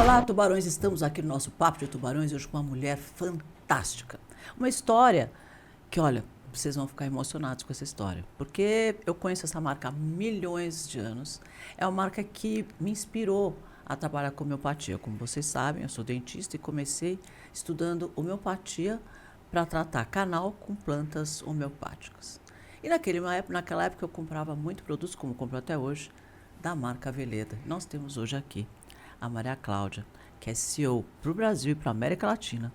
Olá, tubarões! Estamos aqui no nosso Papo de Tubarões hoje com uma mulher fantástica. Uma história que, olha, vocês vão ficar emocionados com essa história, porque eu conheço essa marca há milhões de anos. É uma marca que me inspirou a trabalhar com homeopatia. Como vocês sabem, eu sou dentista e comecei estudando homeopatia para tratar canal com plantas homeopáticas. E naquela época eu comprava muito produtos, como compro até hoje, da marca Veleda. Nós temos hoje aqui a Maria Cláudia, que é CEO para o Brasil e para a América Latina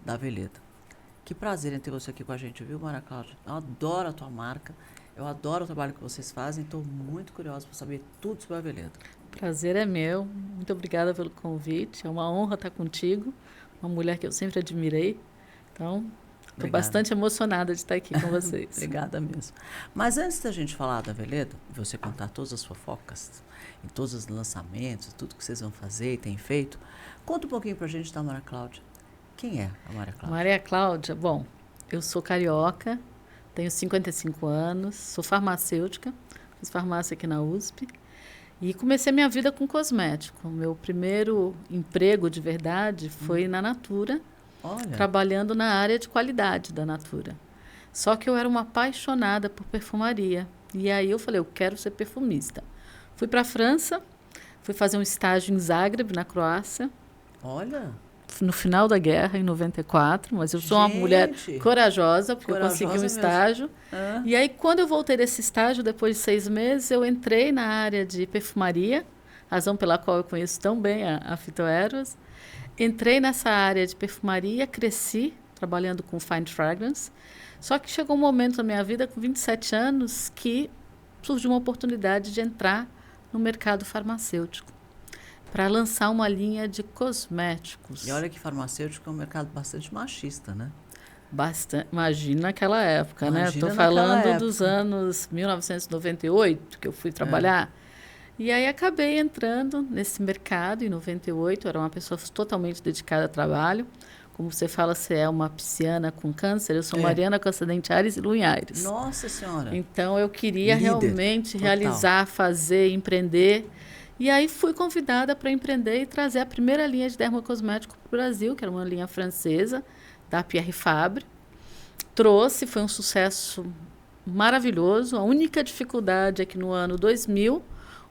da Veleda. Que prazer em ter você aqui com a gente, viu, Maria Cláudia? Eu adoro a tua marca, eu adoro o trabalho que vocês fazem, estou muito curiosa para saber tudo sobre a Veleda. Prazer é meu, muito obrigada pelo convite, é uma honra estar contigo, uma mulher que eu sempre admirei, então estou bastante emocionada de estar aqui com vocês. Obrigada mesmo. Mas antes da gente falar da Veleda, você contar todas as fofocas, em todos os lançamentos, tudo que vocês vão fazer e têm feito, conta um pouquinho para a gente da Maria Cláudia. Quem é a Maria Cláudia? Maria Cláudia, bom, eu sou carioca, tenho 55 anos, sou farmacêutica, fiz farmácia aqui na USP e comecei minha vida com cosmético. Meu primeiro emprego de verdade foi na Natura, trabalhando na área de qualidade da Natura. Só que eu era uma apaixonada por perfumaria e aí eu falei, eu quero ser perfumista. Fui para a França, fui fazer um estágio em Zagreb, na Croácia. Olha! No final da guerra, em 94, mas eu sou uma mulher corajosa, porque eu consegui um estágio. E aí, quando eu voltei desse estágio, depois de 6 meses, eu entrei na área de perfumaria, razão pela qual eu conheço tão bem a Phytoeros. Entrei nessa área de perfumaria, cresci, trabalhando com Fine Fragrance. Só que chegou um momento na minha vida, com 27 anos, que surgiu uma oportunidade de entrar no mercado farmacêutico, para lançar uma linha de cosméticos. E olha que farmacêutico é um mercado bastante machista, né? Bastante. Imagina naquela época, né? Estou falando dos anos 1998, que eu fui trabalhar. E aí acabei entrando nesse mercado em 98. Eu era uma pessoa totalmente dedicada ao trabalho. Como você fala, você é uma pisciana com câncer. Eu sou Mariana com acidente Ares e Lua em Ares. Nossa Senhora! Então, eu queria realmente realizar, fazer, empreender. E aí fui convidada para empreender e trazer a primeira linha de dermocosmético para o Brasil, que era uma linha francesa, da Pierre Fabre. Trouxe, foi um sucesso maravilhoso. A única dificuldade é que no ano 2000,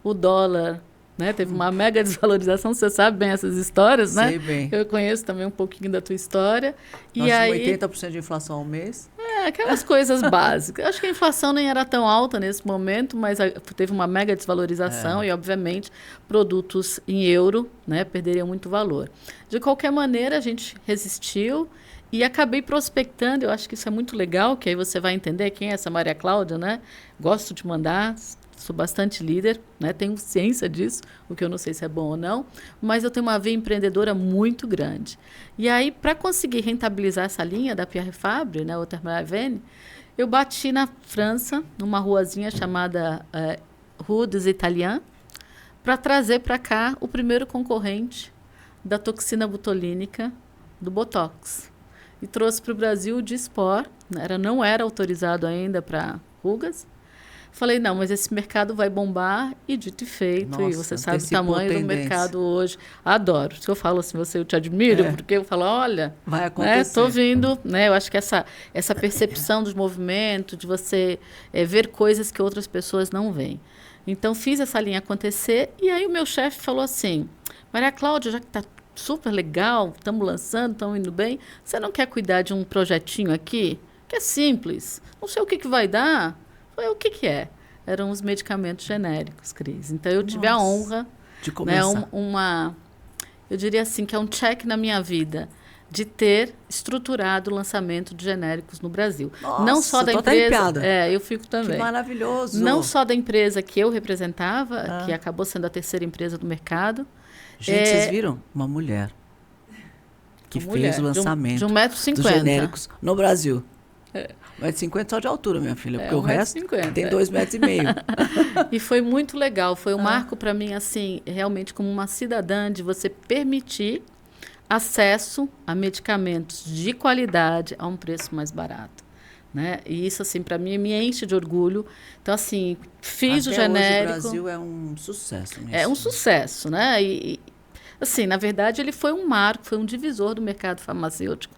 o dólar, né, teve uma mega desvalorização. Você sabe bem essas histórias, né? Sei bem. Eu conheço também um pouquinho da tua história. Nós tínhamos 80% de inflação ao mês. Aquelas coisas básicas. Acho que a inflação nem era tão alta nesse momento, mas teve uma mega desvalorização e, obviamente, produtos em euro, né, perderiam muito valor. De qualquer maneira, a gente resistiu e acabei prospectando. Eu acho que isso é muito legal, que aí você vai entender quem é essa Maria Cláudia, né? Gosto de mandar, sou bastante líder, né? Tenho ciência disso, o que eu não sei se é bom ou não, mas eu tenho uma veia empreendedora muito grande. E aí, para conseguir rentabilizar essa linha da Pierre Fabre, né, o Thermaven, eu bati na França, numa ruazinha chamada Rue des Italiens, para trazer para cá o primeiro concorrente da toxina botulínica do Botox. E trouxe para o Brasil o Dysport, não era autorizado ainda para rugas. Falei, não, mas esse mercado vai bombar, e dito e feito. Nossa, e você sabe o tamanho do mercado hoje. Adoro. Se eu falo assim, eu te admiro, porque eu falo, olha, vai acontecer. Estou vindo, né? Eu acho que essa percepção dos movimentos, de você ver coisas que outras pessoas não veem. Então, fiz essa linha acontecer, e aí o meu chefe falou assim, Maria Cláudia, já que está super legal, estamos lançando, estamos indo bem, você não quer cuidar de um projetinho aqui, que é simples, não sei o que vai dar? Falei, o que é? Eram os medicamentos genéricos, Cris. Então, eu tive a honra, de começar. Eu diria assim, que é um check na minha vida, de ter estruturado o lançamento de genéricos no Brasil. Nossa, não só da empresa. Eu fico também. Que maravilhoso. Não só da empresa que eu representava, que acabou sendo a terceira empresa do mercado. Gente, vocês viram? Uma mulher que fez o lançamento de 1,50 m dos genéricos no Brasil. 1,50 m só de altura, minha filha, porque o resto tem 2,5 m. E foi muito legal. Foi um marco para mim, assim, realmente como uma cidadã, de você permitir acesso a medicamentos de qualidade a um preço mais barato. Né? E isso, assim, para mim, me enche de orgulho. Então, assim, fiz Até o genérico. Hoje o Brasil é um sucesso nisso. É um sucesso, né? assim, na verdade, ele foi um marco, foi um divisor do mercado farmacêutico.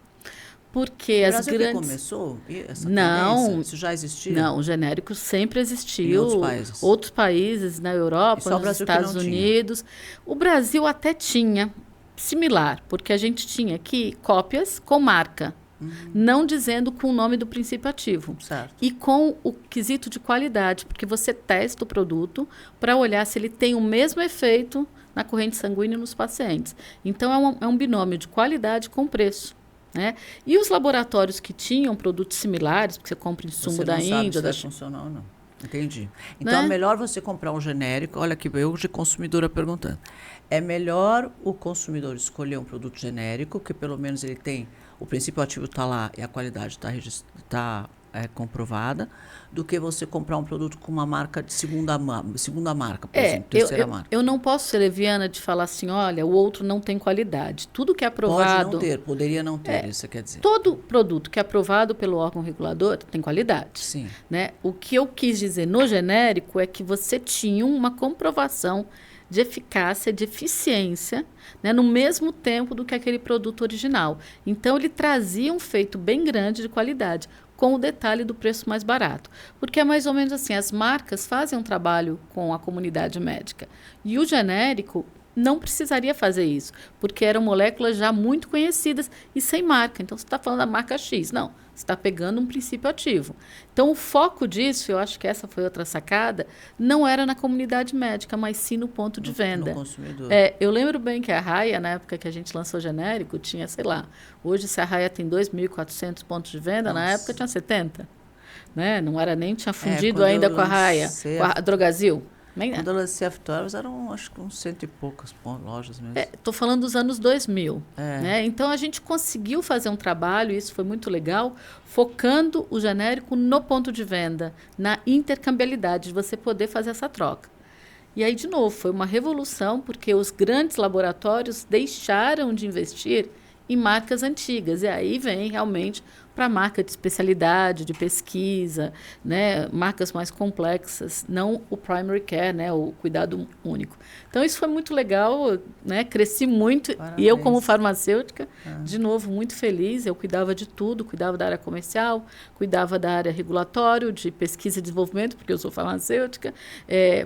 Porque O as Brasil que grandes... começou essa Não, tendência? Isso já existia? não, o genérico sempre existiu. Em outros países? Outros países, na E Europa, só o nos Brasil que Estados não tinha? Unidos. O Brasil até tinha, similar, porque a gente tinha aqui cópias com marca, não dizendo com o nome do princípio ativo. Certo. E com o quesito de qualidade, porque você testa o produto para olhar se ele tem o mesmo efeito na corrente sanguínea nos pacientes. Então, é um binômio de qualidade com preço. Né? E os laboratórios que tinham produtos similares, porque você compra insumo Você da não sabe Índia, se da vai China. funcionar ou não. Entendi. Então Né? é melhor você comprar um genérico. Olha aqui, eu de consumidora perguntando. É melhor o consumidor escolher um produto genérico, que pelo menos ele tem, o princípio ativo está lá e a qualidade está comprovada, do que você comprar um produto com uma marca de segunda marca, por exemplo, terceira marca. Eu não posso ser leviana de falar assim, olha, o outro não tem qualidade. Tudo que é Pode aprovado... não ter, poderia não ter, isso quer dizer. Todo produto que é aprovado pelo órgão regulador tem qualidade. Sim. Né? O que eu quis dizer no genérico é que você tinha uma comprovação de eficácia, de eficiência, né, no mesmo tempo do que aquele produto original. Então, ele trazia um feito bem grande de qualidade, com o detalhe do preço mais barato. Porque é mais ou menos assim, as marcas fazem um trabalho com a comunidade médica. E o genérico não precisaria fazer isso, porque eram moléculas já muito conhecidas e sem marca. Então, você está falando da marca X. Não, você está pegando um princípio ativo. Então, o foco disso, eu acho que essa foi outra sacada, não era na comunidade médica, mas sim no ponto de venda. No consumidor. Eu lembro bem que a Raia, na época que a gente lançou o genérico, tinha, sei lá, hoje se a Raia tem 2.400 pontos de venda, na época tinha 70. Né? Não era nem, tinha fundido ainda com a Raia, com a Drogazil. Quando eu lancei a Fitoervas, eram acho que uns 100 e poucas lojas mesmo. Estou falando dos anos 2000. É. Né? Então, a gente conseguiu fazer um trabalho, e isso foi muito legal, focando o genérico no ponto de venda, na intercambiabilidade, de você poder fazer essa troca. E aí, de novo, foi uma revolução, porque os grandes laboratórios deixaram de investir em marcas antigas. E aí vem realmente para marca de especialidade, de pesquisa, né, marcas mais complexas, não o primary care, né, o cuidado único. Então, isso foi muito legal, né, cresci muito. Parabéns. E eu, como farmacêutica, de novo, muito feliz. Eu cuidava de tudo, cuidava da área comercial, cuidava da área regulatória, de pesquisa e desenvolvimento, porque eu sou farmacêutica,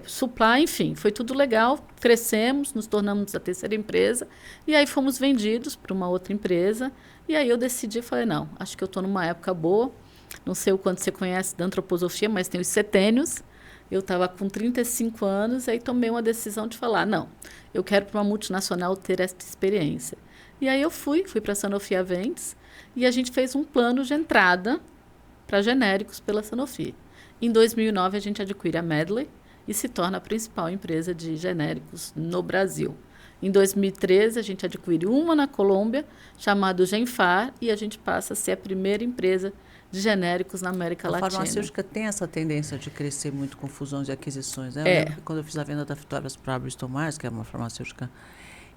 supply, enfim, foi tudo legal. Crescemos, nos tornamos a terceira empresa, e aí fomos vendidos para uma outra empresa. E aí eu decidi, falei, não, acho que eu estou numa época boa. Não sei o quanto você conhece da antroposofia, mas tem os setênios. Eu estava com 35 anos, e aí tomei uma decisão de falar, não, eu quero para uma multinacional ter essa experiência. E aí eu fui para a Sanofi Aventis, e a gente fez um plano de entrada para genéricos pela Sanofi. Em 2009, a gente adquire a Medley e se torna a principal empresa de genéricos no Brasil. Em 2013, a gente adquire uma na Colômbia, chamada Genfar, e a gente passa a ser a primeira empresa de genéricos na América Latina. A farmacêutica tem essa tendência de crescer muito com fusões e aquisições. Né? Eu lembro que quando eu fiz a venda da Fitoervas para a Bristol Myers, que é uma farmacêutica,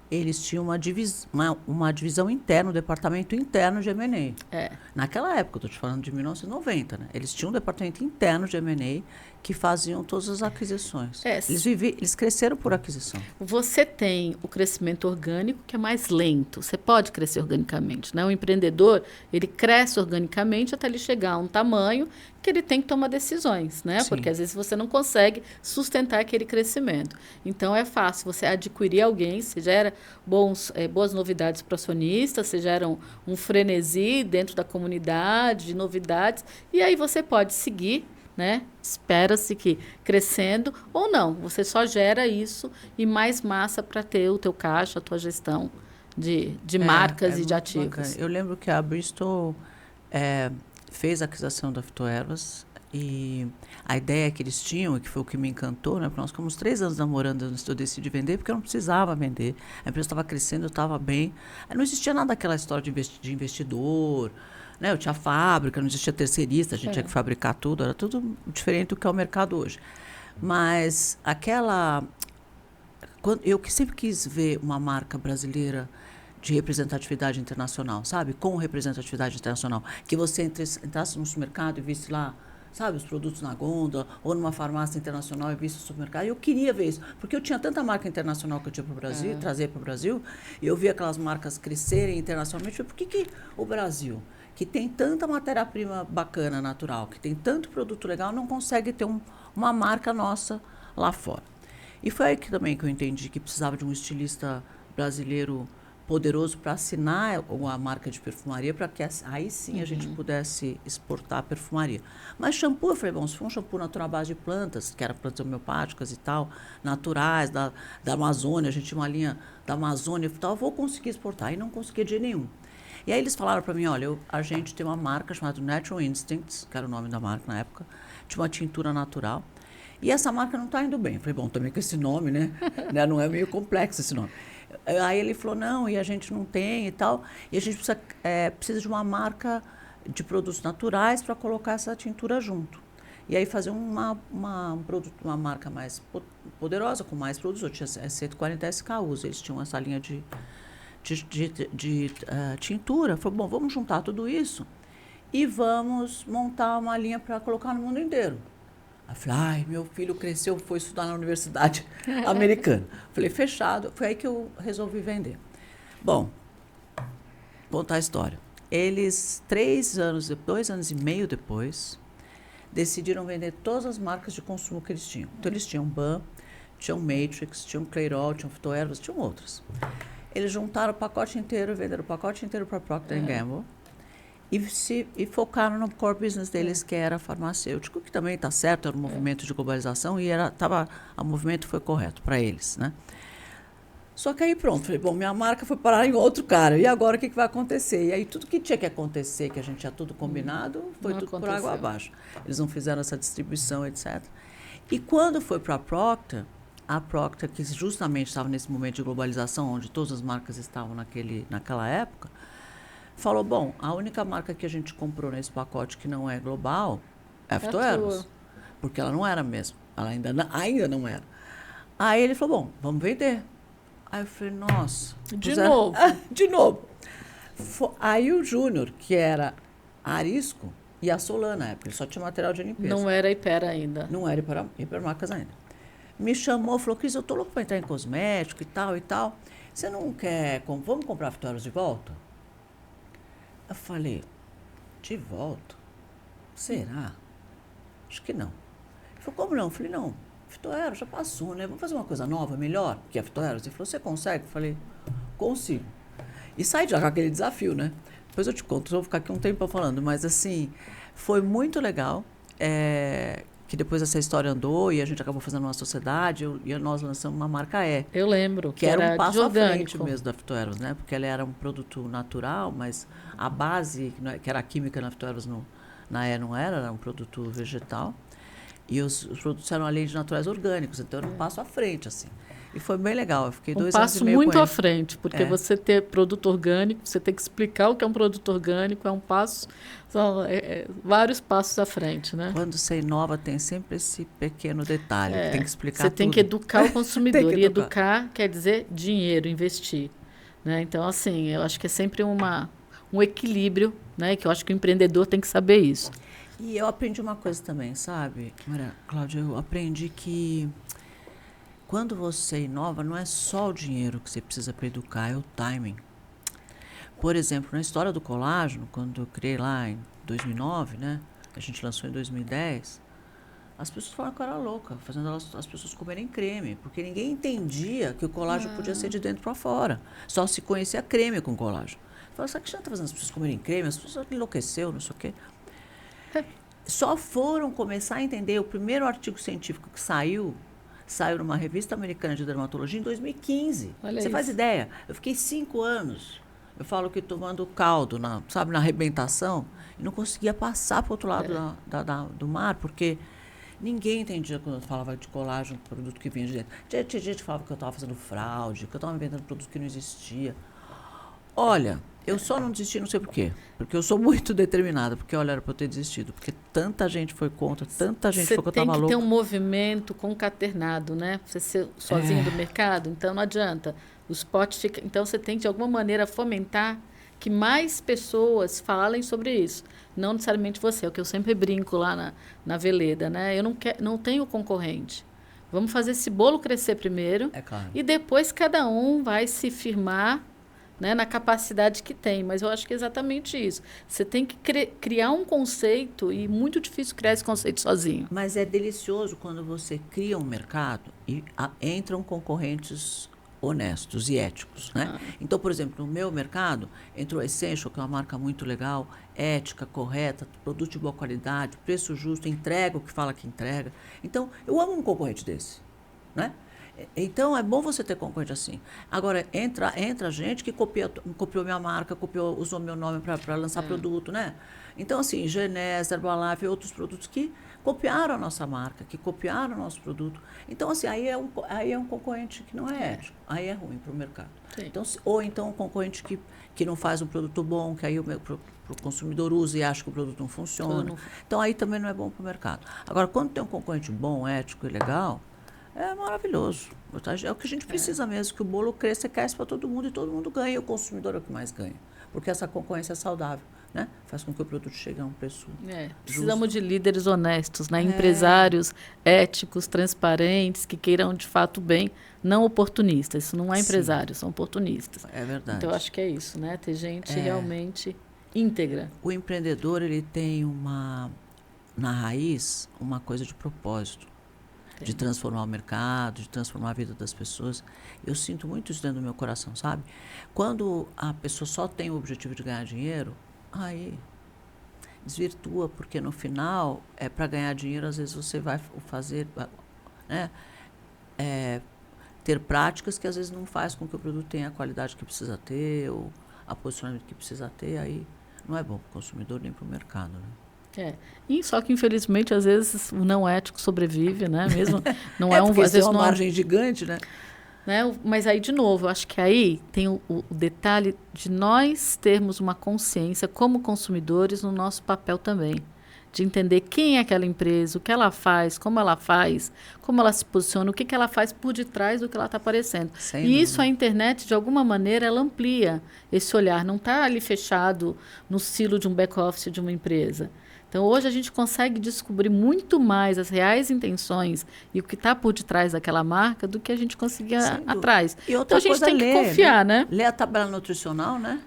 eles tinham uma divisão interna, um departamento interno de M&A. Naquela época, estou te falando de 1990, né? Eles tinham um departamento interno de M&A que faziam todas as aquisições. Eles cresceram por aquisição. Você tem o crescimento orgânico, que é mais lento. Você pode crescer organicamente. Né? O empreendedor, ele cresce organicamente até ele chegar a um tamanho que ele tem que tomar decisões, né? Porque às vezes você não consegue sustentar aquele crescimento. Então, é fácil você adquirir alguém, você gera boas novidades para o acionista, você gera um frenesi dentro da comunidade de novidades, e aí você pode seguir, né? Espera-se que crescendo ou não, você só gera isso e mais massa para ter o teu caixa, a tua gestão de marcas e de ativos. Bacana. Eu lembro que a Bristol fez a aquisição da Fitoervas e a ideia que eles tinham, e que foi o que me encantou, né? Porque nós ficamos 3 anos namorando antes de eu decidir vender, porque eu não precisava vender. A empresa estava crescendo, eu estava bem. Aí não existia nada daquela história de investidor, né? Eu tinha fábrica, não existia terceirista, a gente tinha que fabricar tudo, era tudo diferente do que é o mercado hoje. Mas eu sempre quis ver uma marca brasileira de representatividade internacional, sabe? Com representatividade internacional. Que você entrasse no supermercado e visse lá sabe, os produtos na gôndola, ou numa farmácia internacional e visto no supermercado. E eu queria ver isso, porque eu tinha tanta marca internacional que eu tinha para o Brasil, trazer para o Brasil, e eu via aquelas marcas crescerem internacionalmente. Eu falei, por que o Brasil, que tem tanta matéria-prima bacana, natural, que tem tanto produto legal, não consegue ter uma marca nossa lá fora? E foi aí também que eu entendi que precisava de um estilista brasileiro poderoso para assinar a marca de perfumaria, para que aí sim a gente pudesse exportar a perfumaria. Mas shampoo, eu falei, bom, se for um shampoo natural à base de plantas, que eram plantas homeopáticas e tal, naturais, da Amazônia, a gente tinha uma linha da Amazônia e tal, eu vou conseguir exportar. E não conseguia de jeito nenhum. E aí eles falaram para mim, olha, a gente tem uma marca chamada Natural Instincts, que era o nome da marca na época, tinha uma tintura natural, e essa marca não está indo bem. Eu falei, bom, também com esse nome, né? Não é meio complexo esse nome. Aí ele falou, não, e a gente não tem e tal, e a gente precisa de uma marca de produtos naturais para colocar essa tintura junto. E aí fazer uma marca mais poderosa, com mais produtos. Eu tinha 140 SKUs, eles tinham essa linha de tintura. Falei, bom, vamos juntar tudo isso e vamos montar uma linha para colocar no mundo inteiro. Aí falei, ai, meu filho cresceu, foi estudar na universidade americana. Falei, fechado. Foi aí que eu resolvi vender. Bom, vou contar a história. Eles, 2 anos e meio depois, decidiram vender todas as marcas de consumo que eles tinham. Então, eles tinham Ban, tinham Matrix, tinham Clairol, tinham Phytoervas, tinham outras. Eles juntaram o pacote inteiro, venderam o pacote inteiro para a Procter & Gamble. E focaram no core business deles, que era farmacêutico, que também está certo, era um movimento de globalização e o movimento foi correto para eles, né? Só que aí pronto, falei, bom, minha marca foi parar em outro cara, e agora o que vai acontecer? E aí tudo que tinha que acontecer, que a gente tinha tudo combinado, foi tudo por água abaixo. Eles não fizeram essa distribuição, etc. E quando foi para a Procter, que justamente estava nesse momento de globalização, onde todas as marcas estavam naquela época, falou, bom, a única marca que a gente comprou nesse pacote que não é global é a Phytoervas. Porque ela não era mesmo. Ela ainda não era. Aí ele falou, bom, vamos vender. Aí eu falei, nossa. De novo. Aí o Júnior, que era Arisco, e a Solana na época, ele só tinha material de limpeza. Não era Hiper ainda. Não era hipermarcas ainda. Me chamou, falou, Cris, eu tô louco para entrar em cosmético e tal e tal. Você não quer, vamos comprar a Phytoervas de volta? Eu falei, de volta? Será? Acho que não. Ele falou, como não? Eu falei, não, Phytoervas já passou, né? Vamos fazer uma coisa nova, melhor que a Phytoervas? Ele falou, você consegue? Eu falei, consigo. E saí já com aquele desafio, né? Depois eu te conto, vou ficar aqui um tempo falando, mas assim, foi muito legal, que depois essa história andou e a gente acabou fazendo uma sociedade e nós lançamos uma marca Eu lembro. Que era um passo à frente mesmo da Phytoervas, né? Porque ela era um produto natural, mas a base, que era a química na Phytoervas, na não era um produto vegetal. E os produtos eram, além de naturais, orgânicos. Então, era um passo à frente, assim. E foi bem legal. Eu fiquei 2 anos e meio muito à frente, porque você ter produto orgânico, você tem que explicar o que é um produto orgânico, é um passo, são vários passos à frente, né? Quando você inova, tem sempre esse pequeno detalhe, que tem que explicar tudo. Você tem que educar o consumidor, e educar quer dizer dinheiro, investir, né? Então, assim, eu acho que é sempre um equilíbrio, né? Que eu acho que o empreendedor tem que saber isso. E eu aprendi uma coisa também, sabe, Maria Cláudia? Eu aprendi que quando você inova, não é só o dinheiro que você precisa para educar, é o timing. Por exemplo, na história do colágeno, quando eu criei lá em 2009, né? A gente lançou em 2010, as pessoas falaram que eu era louca, fazendo as pessoas comerem creme, porque ninguém entendia que o colágeno podia ser de dentro para fora. Só se conhecia creme com colágeno. Eu falei, sabe que já está fazendo as pessoas comerem creme? As pessoas enlouqueceu, não sei o quê. Só foram começar a entender, o primeiro artigo científico que saiu numa revista americana de dermatologia em 2015. Olha Você isso. faz ideia? Eu fiquei 5 anos, eu falo que tomando caldo, na arrebentação, e não conseguia passar para o outro lado do mar, porque ninguém entendia quando eu falava de colágeno, produto que vinha de dentro. Tinha gente que falava que eu estava fazendo fraude, que eu estava inventando produto que não existia. Olha, eu só não desisti, não sei por quê. Porque eu sou muito determinada. Porque, olha, era para eu ter desistido. Porque tanta gente foi contra, tanta gente falou que eu estava louca. Você tem que ter um movimento concaternado, né? Você ser sozinho do mercado, então não adianta. Os potes ficam... Então, você tem que, de alguma maneira, fomentar que mais pessoas falem sobre isso. Não necessariamente você, é o que eu sempre brinco lá na Veleda, né? Eu não tenho concorrente. Vamos fazer esse bolo crescer primeiro, É claro. e depois cada um vai se firmar, né, na capacidade que tem. Mas eu acho que é exatamente isso. Você tem que criar um conceito, e muito difícil criar esse conceito sozinho. Mas é delicioso quando você cria um mercado e entram concorrentes honestos e éticos, né? Então, por exemplo, no meu mercado entrou a Essential, que é uma marca muito legal, ética, correta, produto de boa qualidade, preço justo, entrega o que fala que entrega. Então, eu amo um concorrente desse, né? Então, é bom você ter concorrente assim. Agora, entra gente que copiou minha marca, usou meu nome para lançar produto, né? Então, assim, Genés, Herbalife e outros produtos que copiaram a nossa marca, que copiaram o nosso produto. Então, assim, aí é um concorrente que não é ético. Aí é ruim para o mercado. Então, ou então um concorrente que não faz um produto bom, que aí o consumidor usa e acha que o produto não funciona. Então, aí também não é bom para o mercado. Agora, quando tem um concorrente bom, ético e legal, é maravilhoso. É o que a gente precisa mesmo, que o bolo cresça e cresça para todo mundo e todo mundo ganha. E o consumidor é o que mais ganha. Porque essa concorrência é saudável, né? Faz com que o produto chegue a um preço Precisamos justo. de líderes honestos, né? Empresários éticos, transparentes, que queiram de fato bem, não oportunistas. Isso não é empresário, são oportunistas. É verdade. Então, eu acho que é isso, né? Ter gente realmente íntegra. O empreendedor, ele tem na raiz, uma coisa de propósito. De transformar o mercado, de transformar a vida das pessoas. Eu sinto muito isso dentro do meu coração, sabe? Quando a pessoa só tem o objetivo de ganhar dinheiro, aí desvirtua, porque no final, para ganhar dinheiro, às vezes você vai fazer, né? Ter práticas que às vezes não faz com que o produto tenha a qualidade que precisa ter, ou a posicionamento que precisa ter, aí não é bom para o consumidor nem para o mercado, né? E só que infelizmente às vezes o não ético sobrevive, né? Mesmo não porque às vezes tem uma não margem gigante, né? Mas aí de novo, eu acho que aí tem o detalhe de nós termos uma consciência como consumidores no nosso papel também, de entender quem é aquela empresa, o que ela faz, como ela se posiciona, o que ela faz por detrás do que ela está aparecendo. E isso a internet, de alguma maneira, ela amplia esse olhar, não está ali fechado no silo de um back-office de uma empresa. Então, hoje a gente consegue descobrir muito mais as reais intenções e o que está por detrás daquela marca do que a gente conseguia atrás. E outra então, a gente coisa, tem que confiar, né? Ler a tabela nutricional, né?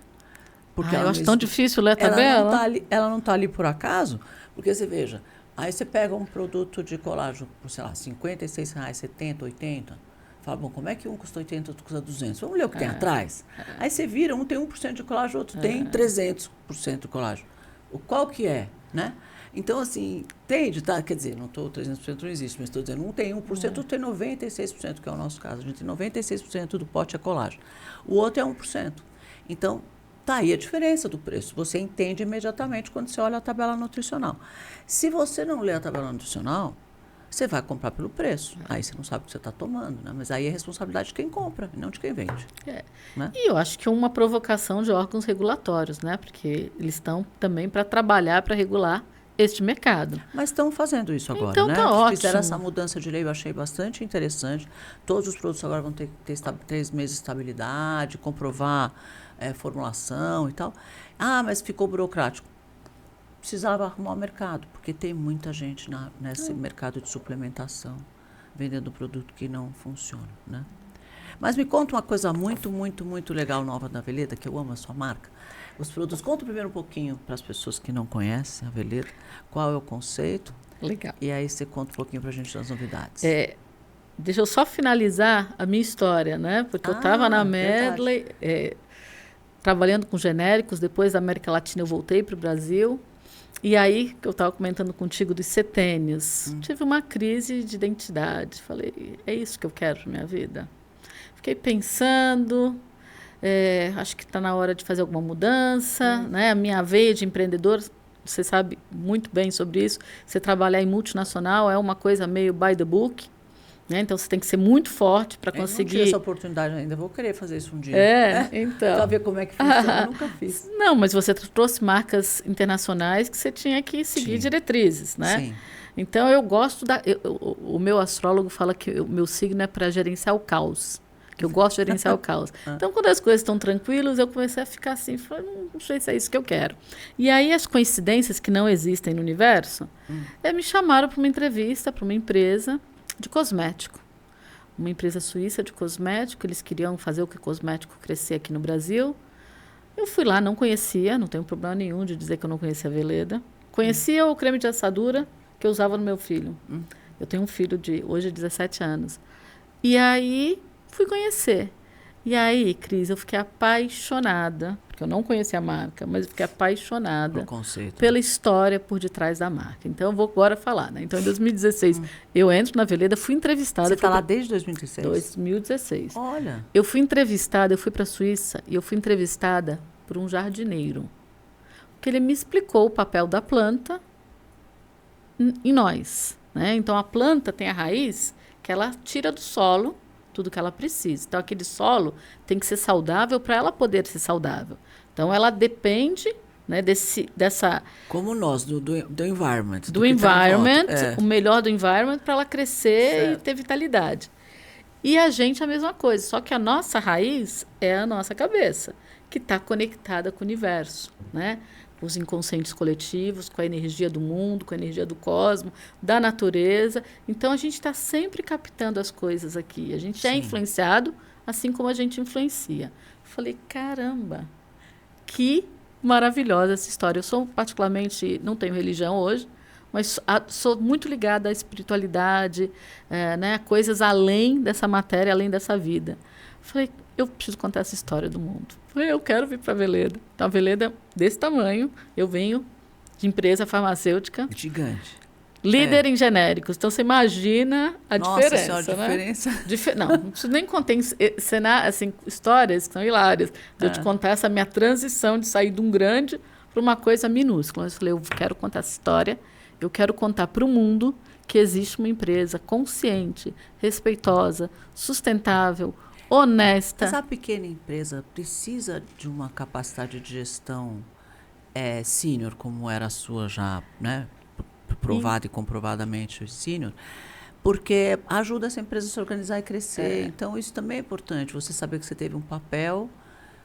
Porque eu acho tão difícil ler a tabela. Ela não está ali por acaso, porque você veja, aí você pega um produto de colágeno por, sei lá, R$56, 70, 80, fala, bom, como é que um custa 80 e outro custa 200? Vamos ler o que tem atrás? Aí você vira, um tem 1% de colágeno, outro tem 300% de colágeno. Qual que é? Né? Então, assim, tende, tá? Quer dizer, não estou 300% não existe, mas estou dizendo, um tem 1%, outro tem 96%, que é o nosso caso. A gente tem 96% do pote é colágeno. O outro é 1%. Então, tá aí a diferença do preço. Você entende imediatamente quando você olha a tabela nutricional. Se você não lê a tabela nutricional, você vai comprar pelo preço. Aí você não sabe o que você está tomando, né? Mas aí é responsabilidade de quem compra e não de quem vende. Né? E eu acho que é uma provocação de órgãos regulatórios, né? Porque eles estão também para trabalhar, para regular este mercado. Mas estão fazendo isso agora, então, né? Tá ótimo. Fizeram essa mudança de lei, eu achei bastante interessante. Todos os produtos agora vão ter 3 meses de estabilidade, comprovar formulação e tal. Ah, mas ficou burocrático. Precisava arrumar o mercado, porque tem muita gente nesse mercado de suplementação, vendendo produto que não funciona, né? Mas me conta uma coisa muito, muito, muito legal nova da Veleda, que eu amo a sua marca. Os produtos, conta primeiro um pouquinho para as pessoas que não conhecem a Veleda, qual é o conceito. Legal. E aí você conta um pouquinho para a gente das novidades. Deixa eu só finalizar a minha história, né? Porque eu estava na Medley, trabalhando com genéricos, depois da América Latina eu voltei para o Brasil. E aí, que eu estava comentando contigo dos setênios, tive uma crise de identidade. Falei, é isso que eu quero para minha vida? Fiquei pensando, acho que está na hora de fazer alguma mudança, né? A minha veia de empreendedor, você sabe muito bem sobre isso, você trabalhar em multinacional é uma coisa meio by the book, né? Então, você tem que ser muito forte para conseguir... Eu não tive essa oportunidade ainda, vou querer fazer isso um dia. Então... Para ver como é que funciona, eu nunca fiz. Não, mas você trouxe marcas internacionais que você tinha que seguir diretrizes, né? Sim. Então, eu gosto o meu astrólogo fala que o meu signo é para gerenciar o caos. porque eu gosto de gerenciar o caos. Então, quando as coisas estão tranquilas, eu comecei a ficar assim, falei, não sei se é isso que eu quero. E aí, as coincidências que não existem no universo, me chamaram para uma entrevista, para uma empresa de cosmético. Uma empresa suíça de cosmético, eles queriam fazer o que cosmético crescer aqui no Brasil. Eu fui lá, não conhecia, não tenho problema nenhum de dizer que eu não conhecia a Veleda. Conhecia o creme de assadura que eu usava no meu filho. Eu tenho um filho de, hoje, 17 anos. E aí, fui conhecer. E aí, Cris, eu fiquei apaixonada, porque eu não conhecia a marca, mas eu fiquei apaixonada pela história por detrás da marca. Então, eu vou agora falar, né? Então, em 2016, eu entro na Veleda, fui entrevistada. Você está lá desde 2016? 2016. Olha. Eu fui entrevistada, eu fui para a Suíça, e eu fui entrevistada por um jardineiro. Porque ele me explicou o papel da planta em nós, né? Então, a planta tem a raiz que ela tira do solo tudo que ela precisa. Então, aquele solo tem que ser saudável para ela poder ser saudável. Então, ela depende, né, dessa... Como nós, do environment. Do environment, o melhor do environment para ela crescer e ter vitalidade. E a gente a mesma coisa, só que a nossa raiz é a nossa cabeça, que está conectada com o universo, né? Os inconscientes coletivos, com a energia do mundo, com a energia do cosmos, da natureza. Então, a gente está sempre captando as coisas aqui. A gente é influenciado, assim como a gente influencia. Falei, caramba, que maravilhosa essa história. Eu sou particularmente, não tenho religião hoje, mas sou muito ligada à espiritualidade, né, coisas além dessa matéria, além dessa vida. Falei, eu preciso contar essa história do mundo. Falei, eu quero vir para a Veleda. Então, a Veleda é desse tamanho. Eu venho de empresa farmacêutica. Gigante. Líder em genéricos. Então, você imagina a diferença. Nossa senhora, né? diferença. Não preciso nem contar assim, histórias que são hilárias. De eu te contar essa minha transição de sair de um grande para uma coisa minúscula. Eu falei, eu quero contar essa história. Eu quero contar para o mundo que existe uma empresa consciente, respeitosa, sustentável, honesta. Mas a pequena empresa precisa de uma capacidade de gestão sênior, como era a sua já, né? Provada e comprovadamente sênior, porque ajuda essa empresa a se organizar e crescer. Então, isso também é importante. Você saber que você teve um papel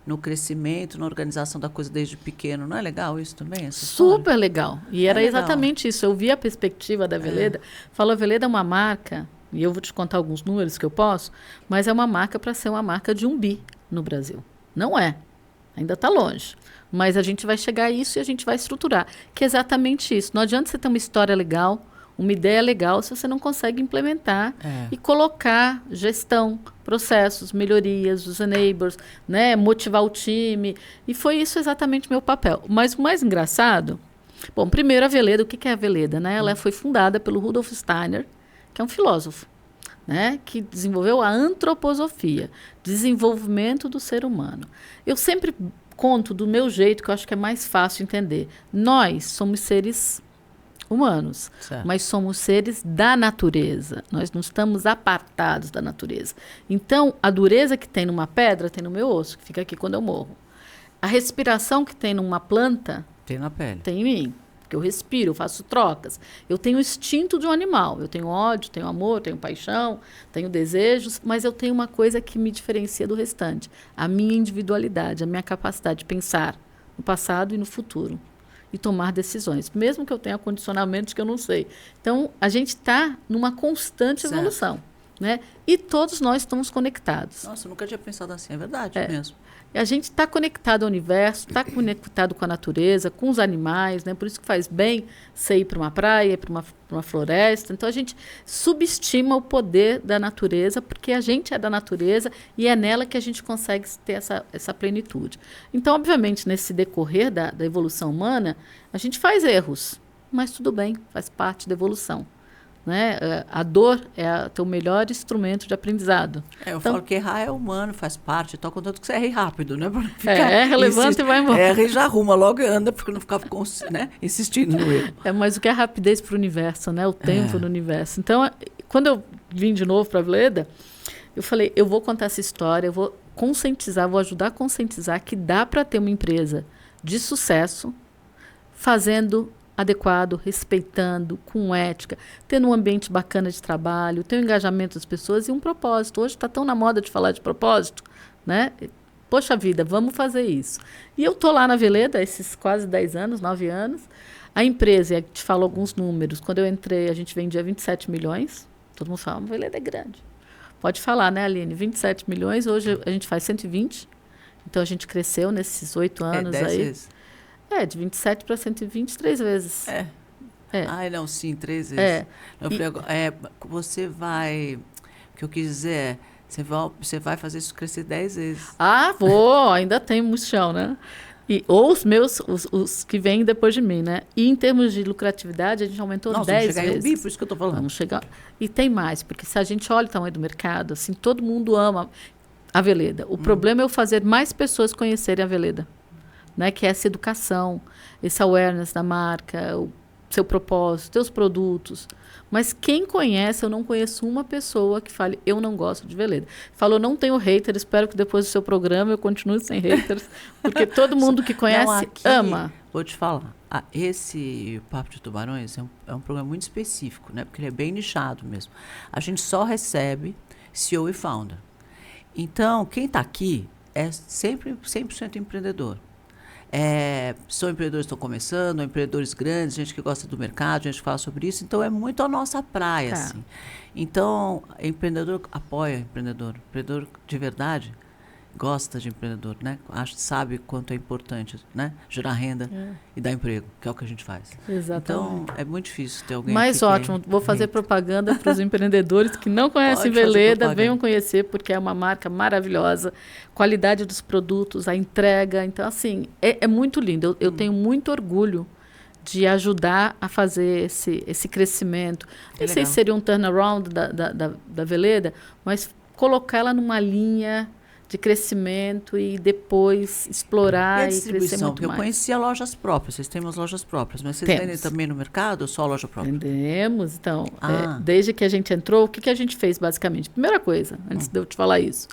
no crescimento, na organização da coisa desde pequeno. Não é legal isso também? Super legal. E era exatamente isso. Eu vi a perspectiva da Veleda. Falou, a Veleda é uma marca... E eu vou te contar alguns números que eu posso, mas é uma marca para ser uma marca de 1 bi no Brasil. Não é. Ainda está longe. Mas a gente vai chegar a isso e a gente vai estruturar. Que é exatamente isso. Não adianta você ter uma história legal, uma ideia legal, se você não consegue implementar e colocar gestão, processos, melhorias, os enablers, né, motivar o time. E foi isso exatamente meu papel. Mas o mais engraçado... Bom, primeiro a Veleda. O que é a Veleda? Né? Ela foi fundada pelo Rudolf Steiner, que é um filósofo, né, que desenvolveu a antroposofia, desenvolvimento do ser humano. Eu sempre conto do meu jeito, que eu acho que é mais fácil entender. Nós somos seres humanos, mas somos seres da natureza. Nós não estamos apartados da natureza. Então, a dureza que tem numa pedra tem no meu osso, que fica aqui quando eu morro. A respiração que tem numa planta... Tem na pele. Tem em mim. Que eu respiro, eu faço trocas. Eu tenho o instinto de um animal. Eu tenho ódio, tenho amor, tenho paixão, tenho desejos, mas eu tenho uma coisa que me diferencia do restante. A minha individualidade, a minha capacidade de pensar no passado e no futuro. E tomar decisões, mesmo que eu tenha condicionamentos que eu não sei. Então, a gente está numa constante evolução. Né? E todos nós estamos conectados. Nossa, eu nunca tinha pensado assim, é verdade mesmo. A gente está conectado ao universo, está conectado com a natureza, com os animais, né? Por isso que faz bem você ir para uma praia, para uma floresta. Então, a gente subestima o poder da natureza, porque a gente é da natureza e é nela que a gente consegue ter essa plenitude. Então, obviamente, nesse decorrer da evolução humana, a gente faz erros, mas tudo bem, faz parte da evolução. Né? A dor é teu melhor instrumento de aprendizado. Eu falo que errar é humano, faz parte, contanto que você erre rápido, né? Relevante e vai embora. Erra e já arruma, logo anda, porque não ficava insistindo no erro. Mas o que é rapidez para o universo, né? O tempo no universo. Então, quando eu vim de novo para a Veleda, eu falei, eu vou contar essa história, eu vou conscientizar, vou ajudar a conscientizar que dá para ter uma empresa de sucesso fazendo adequado, respeitando, com ética, tendo um ambiente bacana de trabalho, ter o engajamento das pessoas e um propósito. Hoje está tão na moda de falar de propósito, né? Poxa vida, vamos fazer isso. E eu estou lá na Veleda, esses quase 10 anos, 9 anos. A empresa, eu te falo alguns números. Quando eu entrei, a gente vendia 27 milhões. Todo mundo fala, a Veleda é grande. Pode falar, né, Aline? 27 milhões, hoje a gente faz 120. Então, a gente cresceu nesses 8 anos 10 aí. vezes. De 27 para 120, 3 vezes. Ai, não, sim, 3 vezes. Eu falei, você vai... O que eu quis dizer é... Você vai fazer isso crescer 10 vezes. Ah, vou! Ainda tem muito chão, né? Ou os meus, os que vêm depois de mim, né? E em termos de lucratividade, a gente aumentou 10 vezes. Vamos chegar em bi, por isso que eu estou falando. Vamos chegar. E tem mais, porque se a gente olha o tamanho do mercado, assim, todo mundo ama a Veleda. O problema é eu fazer mais pessoas conhecerem a Veleda, né? Que é essa educação, esse awareness da marca, o seu propósito, seus produtos. Mas quem conhece, eu não conheço uma pessoa que fale, eu não gosto de Veleda. Falou, não tenho hater, espero que depois do seu programa eu continue sem haters, porque todo mundo que conhece não, aqui, ama. Vou te falar, esse Papo de Tubarões é um programa muito específico, né? Porque ele é bem nichado mesmo. A gente só recebe CEO e founder. Então, quem está aqui é sempre 100% empreendedor. São empreendedores que estão começando, empreendedores grandes, gente que gosta do mercado, gente que fala sobre isso. Então, é muito a nossa praia, assim. Então, empreendedor apoia empreendedor. Empreendedor de verdade gosta de empreendedor, né? Sabe quanto é importante, né? Gerar renda e dar emprego, que é o que a gente faz. Exatamente. Então, é muito difícil ter alguém Mas ótimo, vou fazer propaganda para os empreendedores que não conhecem Veleda, venham conhecer, porque é uma marca maravilhosa, qualidade dos produtos, a entrega. Então, assim, é muito lindo. Eu tenho muito orgulho de ajudar a fazer esse crescimento. Não sei se seria um turnaround da Veleda, mas colocar ela numa linha de crescimento e depois explorar e crescer muito porque mais. Eu conhecia lojas próprias, vocês têm umas lojas próprias, mas vocês vendem também no mercado ou só loja própria? Vendemos, então, desde que a gente entrou, o que a gente fez basicamente? Primeira coisa, antes de eu te falar isso,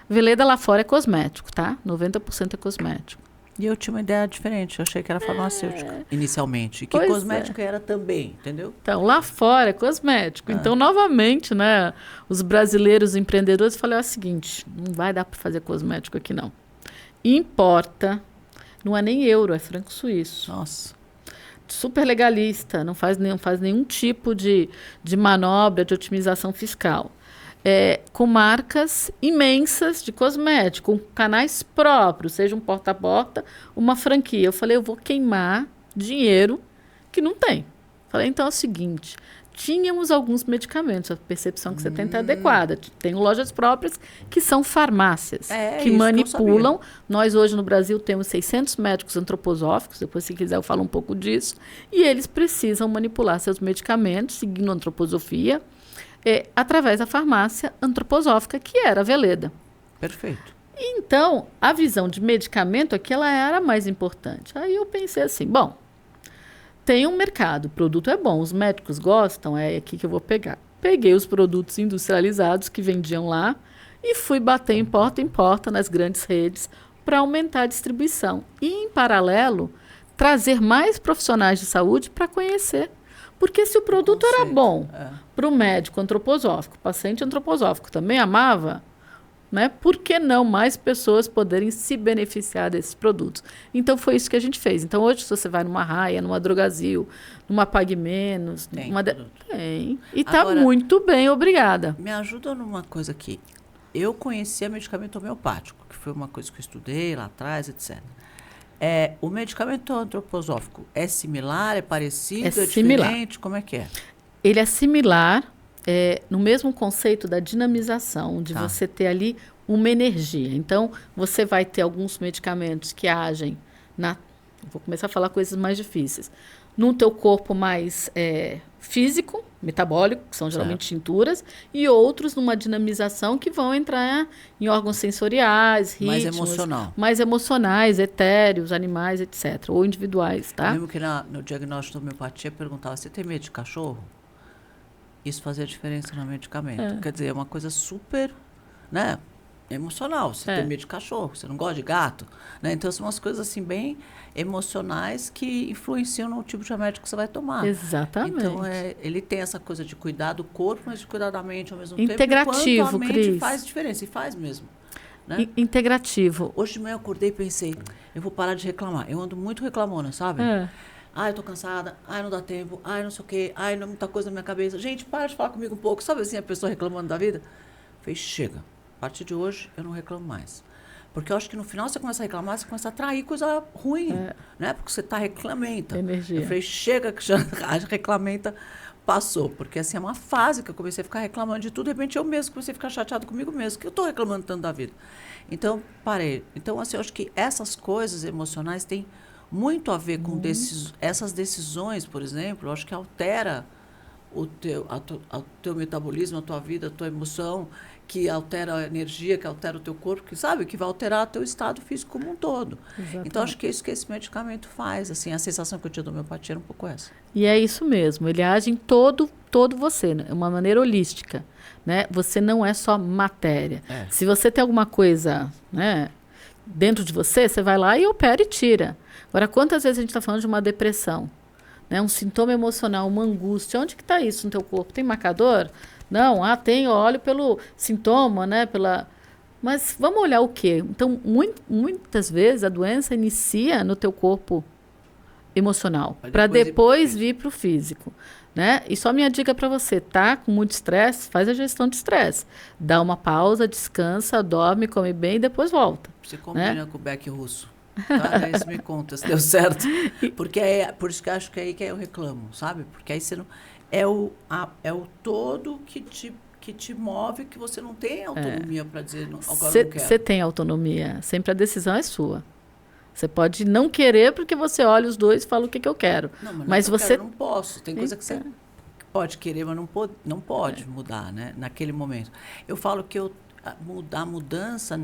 Veleda lá fora é cosmético, tá? 90% é cosmético. E eu tinha uma ideia diferente, eu achei que era farmacêutica, inicialmente. E que cosmético era também, entendeu? Então, lá fora é cosmético. Então, novamente, né, os brasileiros empreendedores falaram o seguinte, não vai dar para fazer cosmético aqui, não. Importa, não é nem euro, é franco suíço. Nossa. Super legalista, não faz nenhum tipo de manobra de otimização fiscal. Com marcas imensas de cosmético, com canais próprios, seja um porta a porta, uma franquia. Eu falei, eu vou queimar dinheiro que não tem. Falei, então é o seguinte, tínhamos alguns medicamentos, a percepção que você tem está adequada. Tem lojas próprias que são farmácias, que manipulam. Nós hoje no Brasil temos 600 médicos antroposóficos, depois se quiser eu falo um pouco disso, e eles precisam manipular seus medicamentos, seguindo a antroposofia, através da farmácia antroposófica, que era a Veleda. Perfeito. Então, a visão de medicamento aqui ela era mais importante. Aí eu pensei assim, bom, tem um mercado, o produto é bom, os médicos gostam, é aqui que eu vou pegar. Peguei os produtos industrializados que vendiam lá e fui bater em porta nas grandes redes para aumentar a distribuição. E, em paralelo, trazer mais profissionais de saúde para conhecer. Porque se o produto era bom para o médico antroposófico, o paciente antroposófico também amava, né? Por que não mais pessoas poderem se beneficiar desses produtos? Então, foi isso que a gente fez. Então, hoje, se você vai numa Raia, numa Drogazil, numa Pague Menos... Tem. E está muito bem, obrigada. Me ajuda numa coisa aqui. Eu conhecia medicamento homeopático, que foi uma coisa que eu estudei lá atrás, etc. O medicamento antroposófico é similar, é parecido, é diferente? Como é que é? Ele é similar, no mesmo conceito da dinamização, de você ter ali uma energia. Então, você vai ter alguns medicamentos que agem vou começar a falar coisas mais difíceis. No teu corpo mais físico, metabólico, que são geralmente tinturas, e outros numa dinamização que vão entrar em órgãos sensoriais, ritmos, mais emocionais, etéreos, animais, etc. Ou individuais, tá? Eu lembro que no diagnóstico de homeopatia perguntava, você tem medo de cachorro? Isso fazia diferença no medicamento. Quer dizer, é uma coisa super, né? emocional. Você tem medo de cachorro, você não gosta de gato, né? Então, são umas coisas assim bem emocionais que influenciam no tipo de remédio que você vai tomar. Exatamente. Então, ele tem essa coisa de cuidar do corpo, mas de cuidar da mente ao mesmo Integrativo, tempo. Integrativo, a mente Cris. faz diferença, e faz mesmo. Né? Integrativo. Hoje de manhã eu acordei e pensei, eu vou parar de reclamar. Eu ando muito reclamona, sabe? Ai, eu tô cansada, ai, não dá tempo, ai, não sei o quê, ai, não muita coisa na minha cabeça. Gente, para de falar comigo um pouco. Sabe assim, a pessoa reclamando da vida? Falei, chega. A partir de hoje, eu não reclamo mais. Porque eu acho que no final você começa a reclamar, você começa a atrair coisa ruim, né? Porque você está reclamenta. Energia. Eu falei, chega, que já a reclamenta passou. Porque assim, é uma fase que eu comecei a ficar reclamando de tudo. De repente, eu mesmo comecei a ficar chateado comigo mesmo, que eu estou reclamando tanto da vida. Então, parei. Então, assim, eu acho que essas coisas emocionais têm muito a ver com essas decisões, por exemplo, eu acho que altera o teu metabolismo, a tua vida, a tua emoção, que altera a energia, que altera o teu corpo, que sabe, que vai alterar o teu estado físico como um todo. Exatamente. Então, acho que é isso que esse medicamento faz. Assim, a sensação que eu tinha da homeopatia era um pouco essa. E é isso mesmo, ele age em todo você, né? De uma maneira holística, né? Você não é só matéria. Se você tem alguma coisa, né, dentro de você, você vai lá e opera e tira. Agora, quantas vezes a gente está falando de uma depressão? Né? Um sintoma emocional, uma angústia. Onde que está isso no teu corpo? Tem marcador? Não, tem, eu olho pelo sintoma, né? Mas vamos olhar o quê? Então, muitas vezes a doença inicia no teu corpo emocional, para depois vir para o físico. Né? E só minha dica para você, tá com muito estresse, faz a gestão de estresse. Dá uma pausa, descansa, dorme, come bem e depois volta. Você combina com o Beck Russo. Tá? Aí você me conta se deu certo. Porque por isso que eu acho que é aí que eu reclamo, sabe? Porque aí você não... É o todo que te move, que você não tem autonomia para dizer, agora não quero. Você tem autonomia, sempre a decisão é sua. Você pode não querer porque você olha os dois e fala o que eu quero. Não, mas você não posso. Tem coisa que você pode querer, mas não pode mudar, né? Naquele momento. Eu falo que a mudança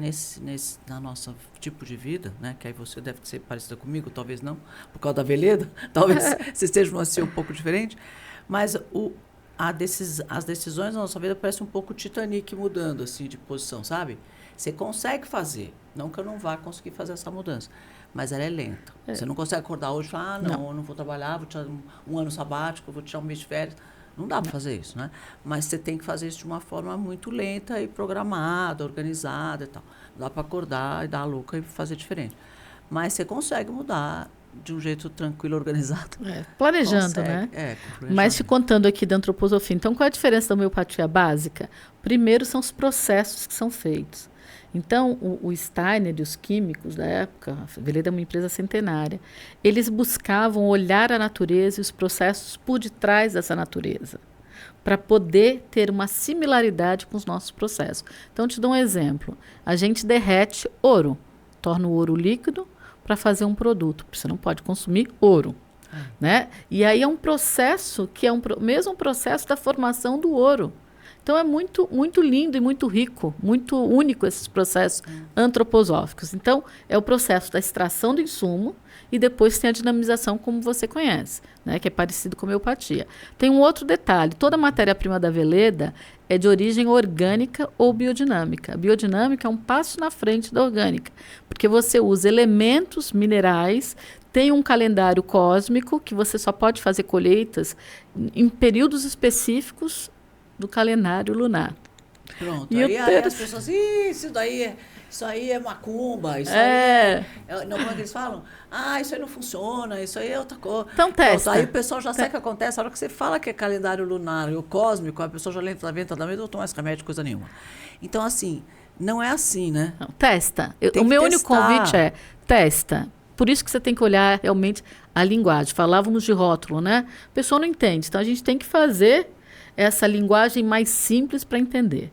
na nossa tipo de vida, né? Que aí você deve ser parecida comigo, talvez não, por causa da veleda, talvez você esteja assim um pouco diferente, mas as decisões da nossa vida parecem um pouco Titanic mudando assim de posição, sabe? Você consegue fazer, não que eu não vá conseguir fazer essa mudança, mas ela é lenta. Você não consegue acordar hoje e falar, eu não vou trabalhar, vou tirar um ano sabático, vou tirar um mês de férias. Não dá para fazer isso, né? Mas você tem que fazer isso de uma forma muito lenta e programada, organizada e tal. Não dá para acordar e dar a louca e fazer diferente. Mas você consegue mudar de um jeito tranquilo, organizado. Planejando, consegue, né? planejando. Mas te contando aqui da antroposofia. Então, qual é a diferença da homeopatia básica? Primeiro são os processos que são feitos. Então, o Steiner e os químicos da época, a Veleda é uma empresa centenária, eles buscavam olhar a natureza e os processos por detrás dessa natureza, para poder ter uma similaridade com os nossos processos. Então, te dou um exemplo. A gente derrete ouro, torna o ouro líquido para fazer um produto. Você não pode consumir ouro. Né? E aí é um processo que é mesmo processo da formação do ouro. Então, é muito, muito lindo e muito rico, muito único esses processos antroposóficos. Então, é o processo da extração do insumo e depois tem a dinamização, como você conhece, né, que é parecido com a homeopatia. Tem um outro detalhe, toda a matéria-prima da Veleda é de origem orgânica ou biodinâmica. A biodinâmica é um passo na frente da orgânica, porque você usa elementos minerais, tem um calendário cósmico, que você só pode fazer colheitas em períodos específicos do calendário lunar. Pronto. Aí as pessoas, isso aí é macumba, isso aí não, como é que eles falam? Isso aí não funciona, isso aí é outra coisa. Então testa. Aí o pessoal já sabe o que acontece, a hora que você fala que é calendário lunar e o cósmico, a pessoa já venta da mente, não toma mais remédio, coisa nenhuma. Então, assim, não é assim, né? Não, testa. O meu único convite é testa. Por isso que você tem que olhar realmente a linguagem. Falávamos de rótulo, né? A pessoa não entende. Então, a gente tem que fazer essa linguagem mais simples para entender.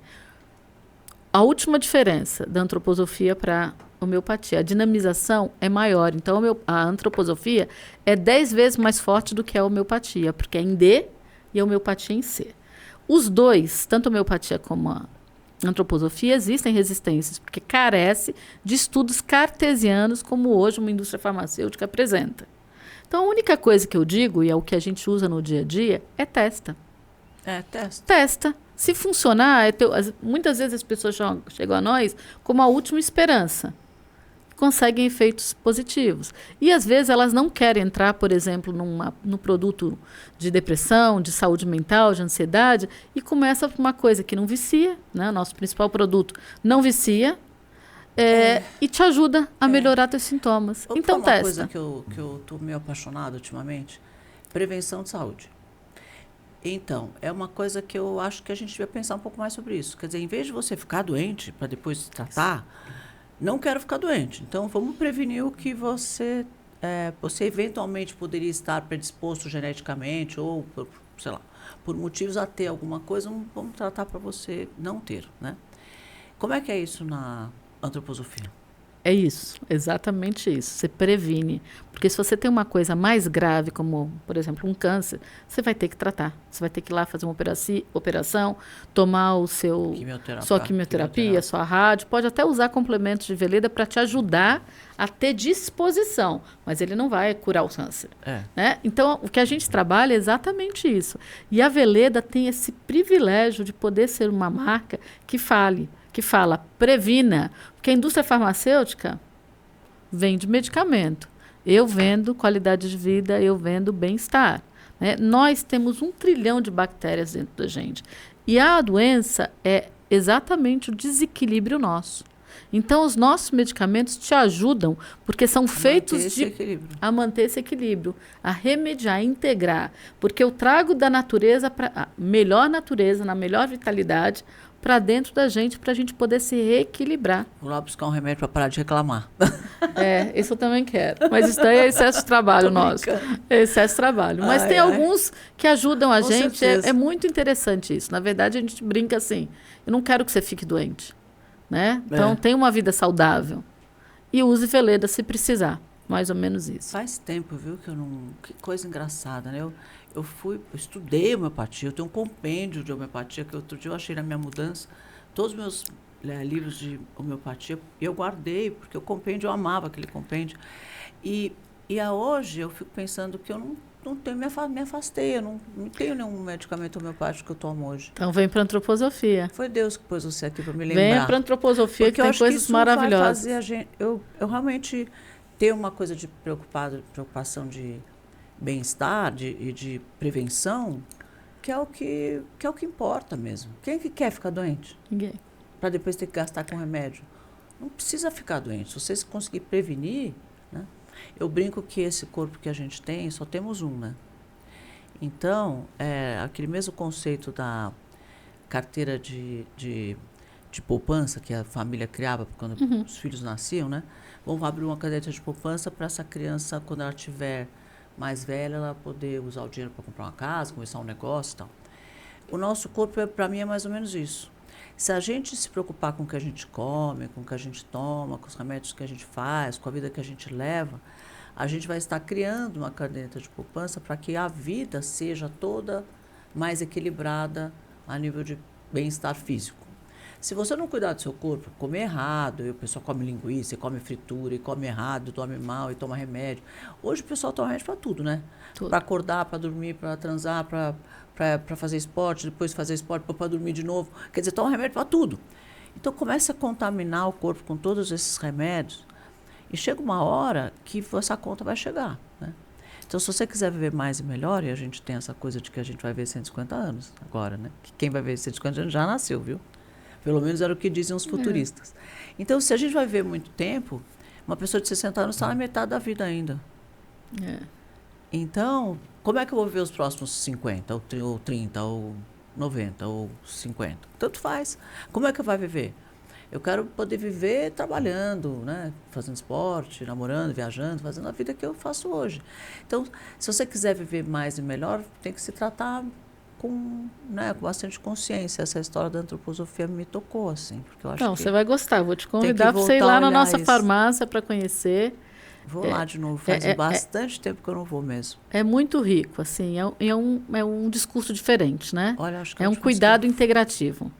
A última diferença da antroposofia para a homeopatia, a dinamização é maior. Então, a antroposofia é 10 vezes mais forte do que a homeopatia, porque é em D e a homeopatia em C. Os dois, tanto a homeopatia como a antroposofia, existem resistências, porque carece de estudos cartesianos, como hoje uma indústria farmacêutica apresenta. Então, a única coisa que eu digo, e é o que a gente usa no dia a dia, é testa. Testa. Testa. Se funcionar, muitas vezes as pessoas chegam a nós como a última esperança. Conseguem efeitos positivos. E, às vezes, elas não querem entrar, por exemplo, no produto de depressão, de saúde mental, de ansiedade, e começa por uma coisa que não vicia, né? Nosso principal produto não vicia, e te ajuda a melhorar teus sintomas. Então, testa. Uma coisa que eu estou meio apaixonada ultimamente, prevenção de saúde. Então, é uma coisa que eu acho que a gente devia pensar um pouco mais sobre isso. Quer dizer, em vez de você ficar doente para depois se tratar, não quero ficar doente. Então, vamos prevenir o que você eventualmente poderia estar predisposto geneticamente ou, sei lá, por motivos a ter alguma coisa, vamos tratar para você não ter, né? Como é que é isso na antroposofia? É isso, exatamente isso. Você previne. Porque se você tem uma coisa mais grave, como, por exemplo, um câncer, você vai ter que tratar. Você vai ter que ir lá fazer uma operação, tomar sua quimioterapia, sua rádio. Pode até usar complementos de Veleda para te ajudar a ter disposição. Mas ele não vai curar o câncer. Né? Então, o que a gente trabalha é exatamente isso. E a Veleda tem esse privilégio de poder ser uma marca que fala, previna, porque a indústria farmacêutica vende medicamento. Eu vendo qualidade de vida, eu vendo bem-estar. Né? Nós temos 1 trilhão de bactérias dentro da gente. E a doença é exatamente o desequilíbrio nosso. Então, os nossos medicamentos te ajudam, porque são feitos a manter esse equilíbrio, a remediar, a integrar. Porque eu trago da natureza, a melhor natureza, na melhor vitalidade, para dentro da gente, para a gente poder se reequilibrar. Vou lá buscar um remédio para parar de reclamar. Isso eu também quero. Mas isso daí é excesso de trabalho nosso. É excesso de trabalho. Mas tem alguns que ajudam a gente. É muito interessante isso. Na verdade, a gente brinca assim, eu não quero que você fique doente. Né? Então, tenha uma vida saudável. E use Veleda se precisar. Mais ou menos isso. Faz tempo, viu, que eu não... Que coisa engraçada, né? Eu estudei homeopatia, eu tenho um compêndio de homeopatia que outro dia eu achei na minha mudança. Todos os meus livros de homeopatia, eu guardei, porque o compêndio, eu amava aquele compêndio. E hoje eu fico pensando que eu não tenho, me afastei, eu não tenho nenhum medicamento homeopático que eu tomo hoje. Então vem para a antroposofia. Foi Deus que pôs você aqui para me lembrar. Vem para a antroposofia, que tem coisas maravilhosas. Vai fazer a gente, eu realmente tenho uma coisa de preocupação de bem-estar e de prevenção, que é o que importa mesmo. Quem é que quer ficar doente? Ninguém. Para depois ter que gastar com remédio. Não precisa ficar doente. Se você conseguir prevenir, né? Eu brinco que esse corpo que a gente tem, só temos um, né? Então, aquele mesmo conceito da carteira de poupança que a família criava quando os filhos nasciam, né? Vamos abrir uma caderneta de poupança para essa criança, quando ela tiver mais velha, ela poder usar o dinheiro para comprar uma casa, começar um negócio e tal. O nosso corpo, para mim, é mais ou menos isso. Se a gente se preocupar com o que a gente come, com o que a gente toma, com os remédios que a gente faz, com a vida que a gente leva, a gente vai estar criando uma caderneta de poupança para que a vida seja toda mais equilibrada a nível de bem-estar físico. Se você não cuidar do seu corpo, comer errado, e o pessoal come linguiça, e come fritura, e come errado, dorme mal, e toma remédio. Hoje o pessoal toma remédio para tudo, né? Para acordar, para dormir, para transar, para fazer esporte, depois fazer esporte, para dormir de novo. Quer dizer, toma remédio para tudo. Então começa a contaminar o corpo com todos esses remédios, e chega uma hora que essa conta vai chegar, né? Então, se você quiser viver mais e melhor, e a gente tem essa coisa de que a gente vai ver 150 anos agora, né? Que quem vai ver 150 anos já nasceu, viu? Pelo menos era o que dizem os futuristas. Então, se a gente vai ver muito tempo, uma pessoa de 60 anos está na metade da vida ainda. Então, como é que eu vou viver os próximos 50, ou 30, ou 90, ou 50? Tanto faz. Como é que eu vou viver? Eu quero poder viver trabalhando, né? Fazendo esporte, namorando, viajando, fazendo a vida que eu faço hoje. Então, se você quiser viver mais e melhor, tem que se tratar com bastante consciência. Essa história da antroposofia me tocou, assim, porque eu acho que você vai gostar. Vou te convidar para você ir lá na nossa farmácia para conhecer. Vou lá de novo. Faz bastante tempo que eu não vou mesmo. É muito rico, assim. É um discurso diferente, né? Olha, acho que é um cuidado integrativo.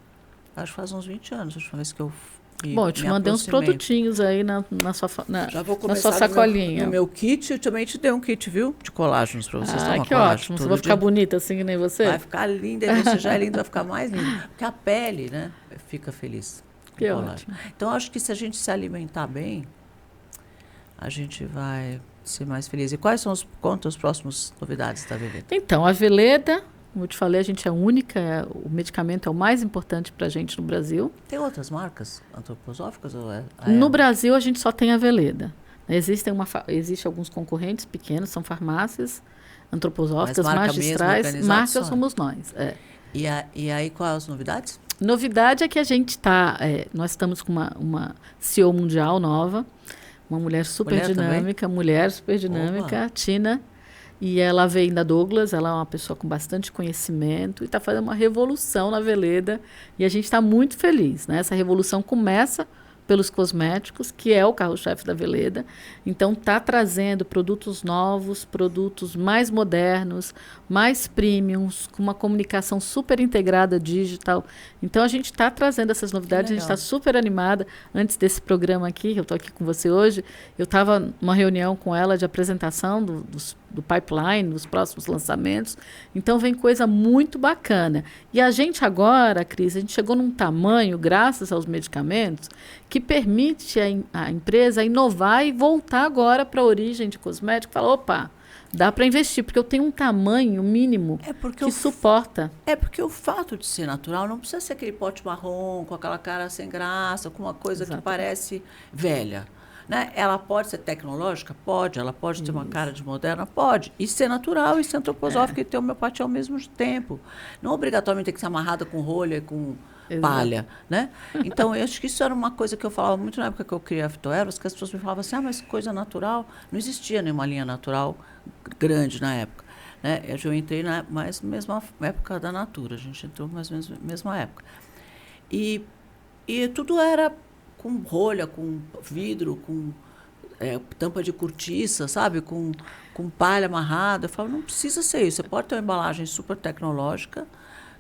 Acho que faz uns 20 anos a última vez que eu E Bom, eu te me mandei uns aproximei. produtinhos aí na sua, Já vou na começar sua sacolinha. no meu kit. Eu também te dei um kit, viu? De colágenos para vocês. Toma Que colágeno ótimo. Você todo vai ficar dia. bonita assim que nem você? Vai ficar linda. E você já é linda, vai ficar mais linda. Porque a pele, né? Fica feliz. Com Que colágeno. ótimo. Então, acho que se a gente se alimentar bem, a gente vai ser mais feliz. E quais são conta as próximas novidades da Veleda? Então, a Veleda, como eu te falei, a gente é única, o medicamento é o mais importante para a gente no Brasil. Tem outras marcas antroposóficas? Ou No Brasil, a gente só tem a Veleda. Existem alguns concorrentes pequenos, são farmácias antroposóficas, Mas marca magistrais. mesmo, Marca organizada só? somos nós. E aí, quais as novidades? Novidade é que a gente nós estamos com uma CEO mundial nova, uma mulher super dinâmica, Opa. Tina, e ela veio da Douglas, ela é uma pessoa com bastante conhecimento e está fazendo uma revolução na Veleda e a gente está muito feliz, né? Essa revolução começa pelos cosméticos, que é o carro-chefe da Veleda. Então, está trazendo produtos novos, produtos mais modernos, mais premiums, com uma comunicação super integrada digital. Então, a gente está trazendo essas novidades, a gente está super animada. Antes desse programa aqui, que eu estou aqui com você hoje, eu estava numa reunião com ela de apresentação do pipeline, dos próximos lançamentos. Então, vem coisa muito bacana. E a gente agora, Cris, a gente chegou num tamanho, graças aos medicamentos, que permite a empresa inovar e voltar agora para a origem de cosmético. Falar, opa, dá para investir, porque eu tenho um tamanho mínimo que suporta. É porque o fato de ser natural não precisa ser aquele pote marrom, com aquela cara sem graça, com uma coisa que parece velha. Né? Ela pode ser tecnológica? Pode. Ela pode ter uma cara de moderna? Pode. E ser natural, e ser antroposófica, e ter homeopatia ao mesmo tempo. Não obrigatoriamente tem que ser amarrada com rolha e com palha. Né? Então, eu acho que isso era uma coisa que eu falava muito na época que eu criei a Fitoeros, que as pessoas me falavam assim, mas coisa natural. Não existia nenhuma linha natural grande na época. Né? Eu entrei na mesma época da Natura. A gente entrou mais ou menos na mesma época. E tudo era com rolha, com vidro, com tampa de cortiça, sabe? Com palha amarrada. Eu falo, não precisa ser isso. Você pode ter uma embalagem super tecnológica,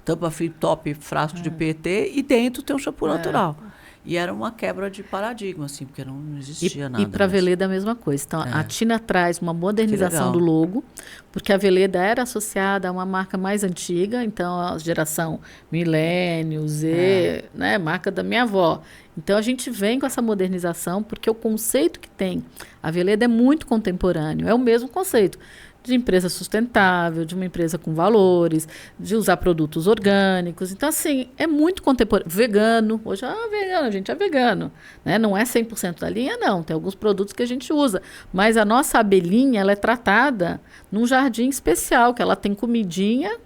tampa top, frasco de PET, e dentro tem um shampoo natural. E era uma quebra de paradigma, assim, porque não existia nada. E para a Veleda a mesma coisa. Então, a Tina traz uma modernização do logo, porque a Veleda era associada a uma marca mais antiga, então a geração Milênio, Z, né, marca da minha avó. Então, a gente vem com essa modernização, porque o conceito que tem a Veleda é muito contemporâneo, é o mesmo conceito de empresa sustentável, de uma empresa com valores, de usar produtos orgânicos. Então, assim, é muito contemporâneo. Vegano. Hoje, vegano, a gente é vegano. Né? Não é 100% da linha, não. Tem alguns produtos que a gente usa. Mas a nossa abelhinha, ela é tratada num jardim especial, que ela tem comidinha,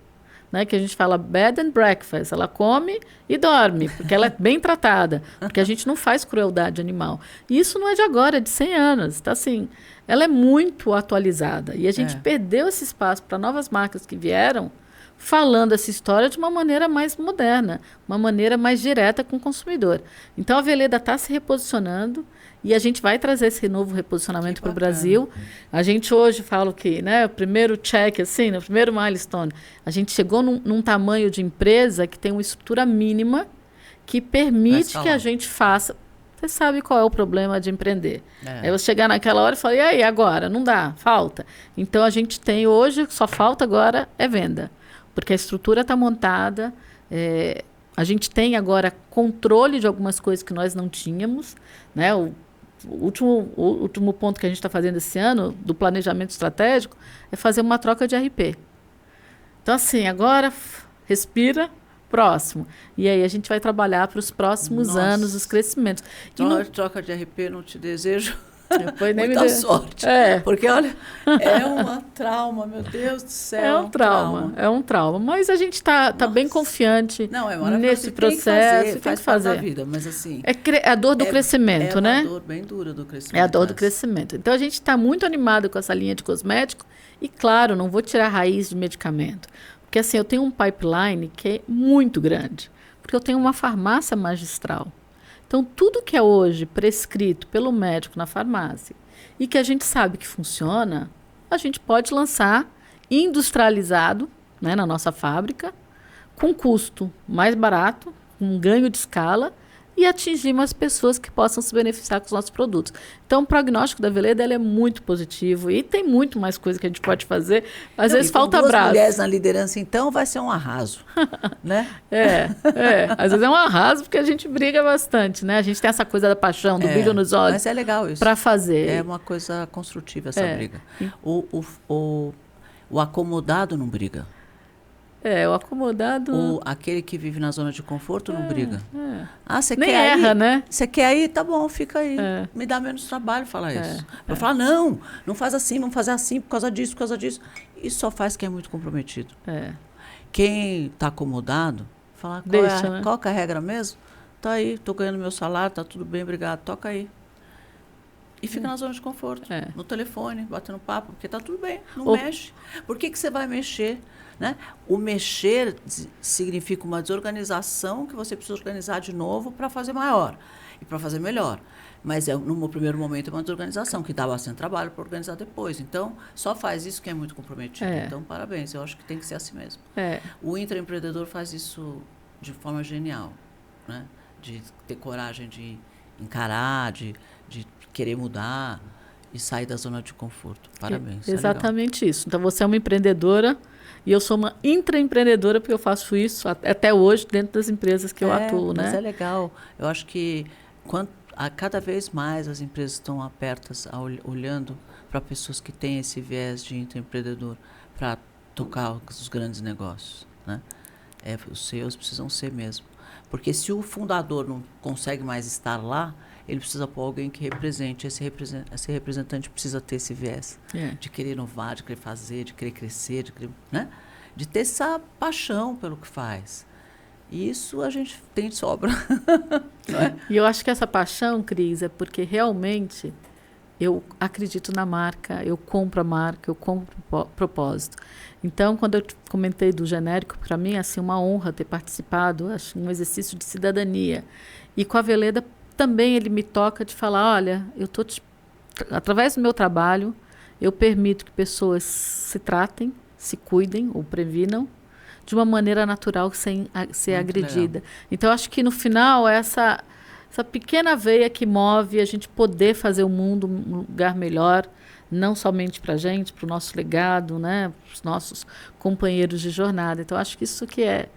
né, que a gente fala bed and breakfast. Ela come e dorme, porque ela é bem tratada. Porque a gente não faz crueldade animal. E isso não é de agora, é de 100 anos. Então, assim, ela é muito atualizada. E a gente perdeu esse espaço para novas marcas que vieram falando essa história de uma maneira mais moderna, uma maneira mais direta com o consumidor. Então, a Veleda está se reposicionando e a gente vai trazer esse novo reposicionamento para o Brasil. A gente hoje fala que, né, o primeiro check, assim, o primeiro milestone, a gente chegou num tamanho de empresa que tem uma estrutura mínima que permite que a gente faça. Você sabe qual é o problema de empreender. É você chegar naquela hora e falar, e aí, agora? Não dá, falta. Então, a gente tem hoje, só falta agora é venda. Porque a estrutura está montada, a gente tem agora controle de algumas coisas que nós não tínhamos. Né? O último ponto que a gente está fazendo esse ano, do planejamento estratégico, é fazer uma troca de RP. Então, assim, agora respira, próximo. E aí a gente vai trabalhar para os próximos anos, os crescimentos. Troca de RP, não te desejo muita sorte. Porque, olha, é uma trauma, meu Deus do céu. É um trauma. Mas a gente está bem confiante nesse processo. Tem que fazer. Da vida, mas assim... É a dor do crescimento, né? É uma dor bem dura do crescimento. É a dor do crescimento. Então, a gente está muito animado com essa linha de cosmético. E, claro, não vou tirar a raiz de medicamento. Porque, assim, eu tenho um pipeline que é muito grande. Porque eu tenho uma farmácia magistral. Então, tudo que é hoje prescrito pelo médico na farmácia e que a gente sabe que funciona, a gente pode lançar industrializado, né, na nossa fábrica, com custo mais barato, com ganho de escala e atingir mais pessoas que possam se beneficiar com os nossos produtos. Então, o prognóstico da Veleda ele é muito positivo e tem muito mais coisa que a gente pode fazer. Às vezes falta duas braço. mulheres na liderança, então, vai ser um arraso, né? Às vezes é um arraso porque a gente briga bastante, né? A gente tem essa coisa da paixão, do brilho nos olhos. Mas é legal isso. Para fazer. É uma coisa construtiva essa briga. O acomodado não briga. O acomodado... Aquele que vive na zona de conforto não briga. Você Nem quer erra, ir? né? Você quer ir? Tá bom, fica aí. Me dá menos trabalho falar isso. Eu falar, não faz assim, vamos fazer assim, por causa disso, por causa disso. Isso só faz quem é muito comprometido. Quem está acomodado, fala, qual que é a regra mesmo? Tá aí, tô ganhando meu salário, tá tudo bem, obrigado, toca aí. E fica na zona de conforto, no telefone, batendo papo, porque tá tudo bem, não mexe. Por que você vai mexer? Né? O mexer significa uma desorganização que você precisa organizar de novo para fazer maior e para fazer melhor. Mas, no primeiro momento, é uma desorganização que dá bastante trabalho para organizar depois. Então, só faz isso quem é muito comprometido. Então, parabéns. Eu acho que tem que ser assim mesmo. O intraempreendedor faz isso de forma genial, né? De ter coragem de encarar, de querer mudar e sair da zona de conforto. Parabéns. Exatamente isso. Então, você é uma empreendedora e eu sou uma intraempreendedora porque eu faço isso até hoje dentro das empresas que eu atuo. Mas né? é legal. Eu acho que cada vez mais as empresas estão abertas, olhando para pessoas que têm esse viés de intraempreendedor para tocar os grandes negócios. Né? Os seus precisam ser mesmo. Porque se o fundador não consegue mais estar lá, ele precisa pôr alguém que represente. Esse representante precisa ter esse viés de querer inovar, de querer fazer, de querer crescer, né? De ter essa paixão pelo que faz. E isso a gente tem de sobra. Não é? E eu acho que essa paixão, Cris, é porque realmente eu acredito na marca, eu compro a marca, eu compro o propósito. Então, quando eu comentei do genérico, para mim é assim, uma honra ter participado, acho um exercício de cidadania. E com a Veleda também ele me toca de falar, olha, através do meu trabalho, eu permito que pessoas se tratem, se cuidem ou previnam de uma maneira natural, sem ser agredida. Legal. Então, acho que no final, essa pequena veia que move a gente poder fazer o mundo um lugar melhor, não somente para a gente, para o nosso legado, né, para os nossos companheiros de jornada. Então, acho que isso que é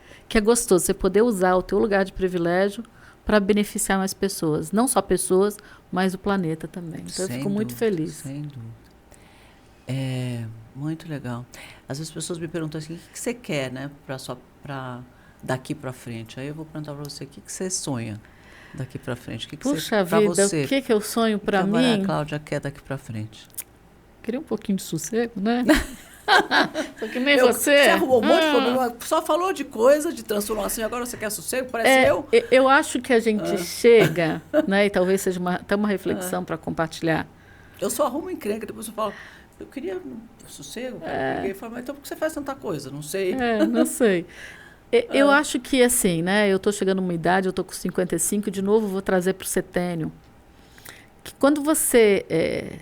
gostoso, você poder usar o teu lugar de privilégio para beneficiar mais pessoas. Não só pessoas, mas o planeta também. Então, eu fico muito feliz. Sem dúvida. É muito legal. Às vezes as pessoas me perguntam assim, o que você quer, né, para daqui para frente? Aí eu vou perguntar para você, o que você sonha daqui para frente? Puxa vida, o que eu sonho para mim? A Cláudia quer daqui para frente. Queria um pouquinho de sossego, né? Só que nem você. Você arrumou um monte de problema, só falou de coisa, de transformação, e agora você quer sossego? Parece eu. Eu acho que a gente chega, né, e talvez seja até uma reflexão para compartilhar. Eu só arrumo encrenca, depois eu falo, eu queria sossego. Eu falo, mas então por que você faz tanta coisa? Não sei. Não sei. Eu acho que, assim, né, eu estou chegando numa idade, eu estou com 55, de novo vou trazer para o setênio, que quando você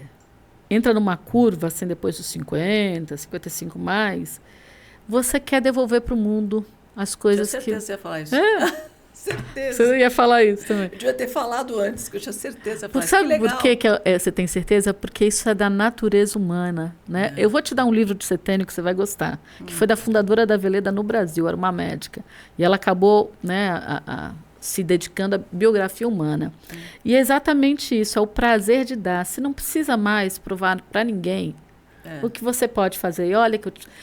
entra numa curva, assim, depois dos 50, 55 mais, você quer devolver para o mundo as coisas que... Tinha certeza que você ia falar isso. Certeza. Você ia falar isso também. Eu devia ter falado antes, que eu tinha certeza. Sabe por que você tem certeza? Porque isso é da natureza humana, né? Eu vou te dar um livro de setênio que você vai gostar, que foi da fundadora da Veleda no Brasil, era uma médica. E ela acabou, né, se dedicando à biografia humana. E é exatamente isso, é o prazer de dar. Você não precisa mais provar para ninguém o que você pode fazer. E olha,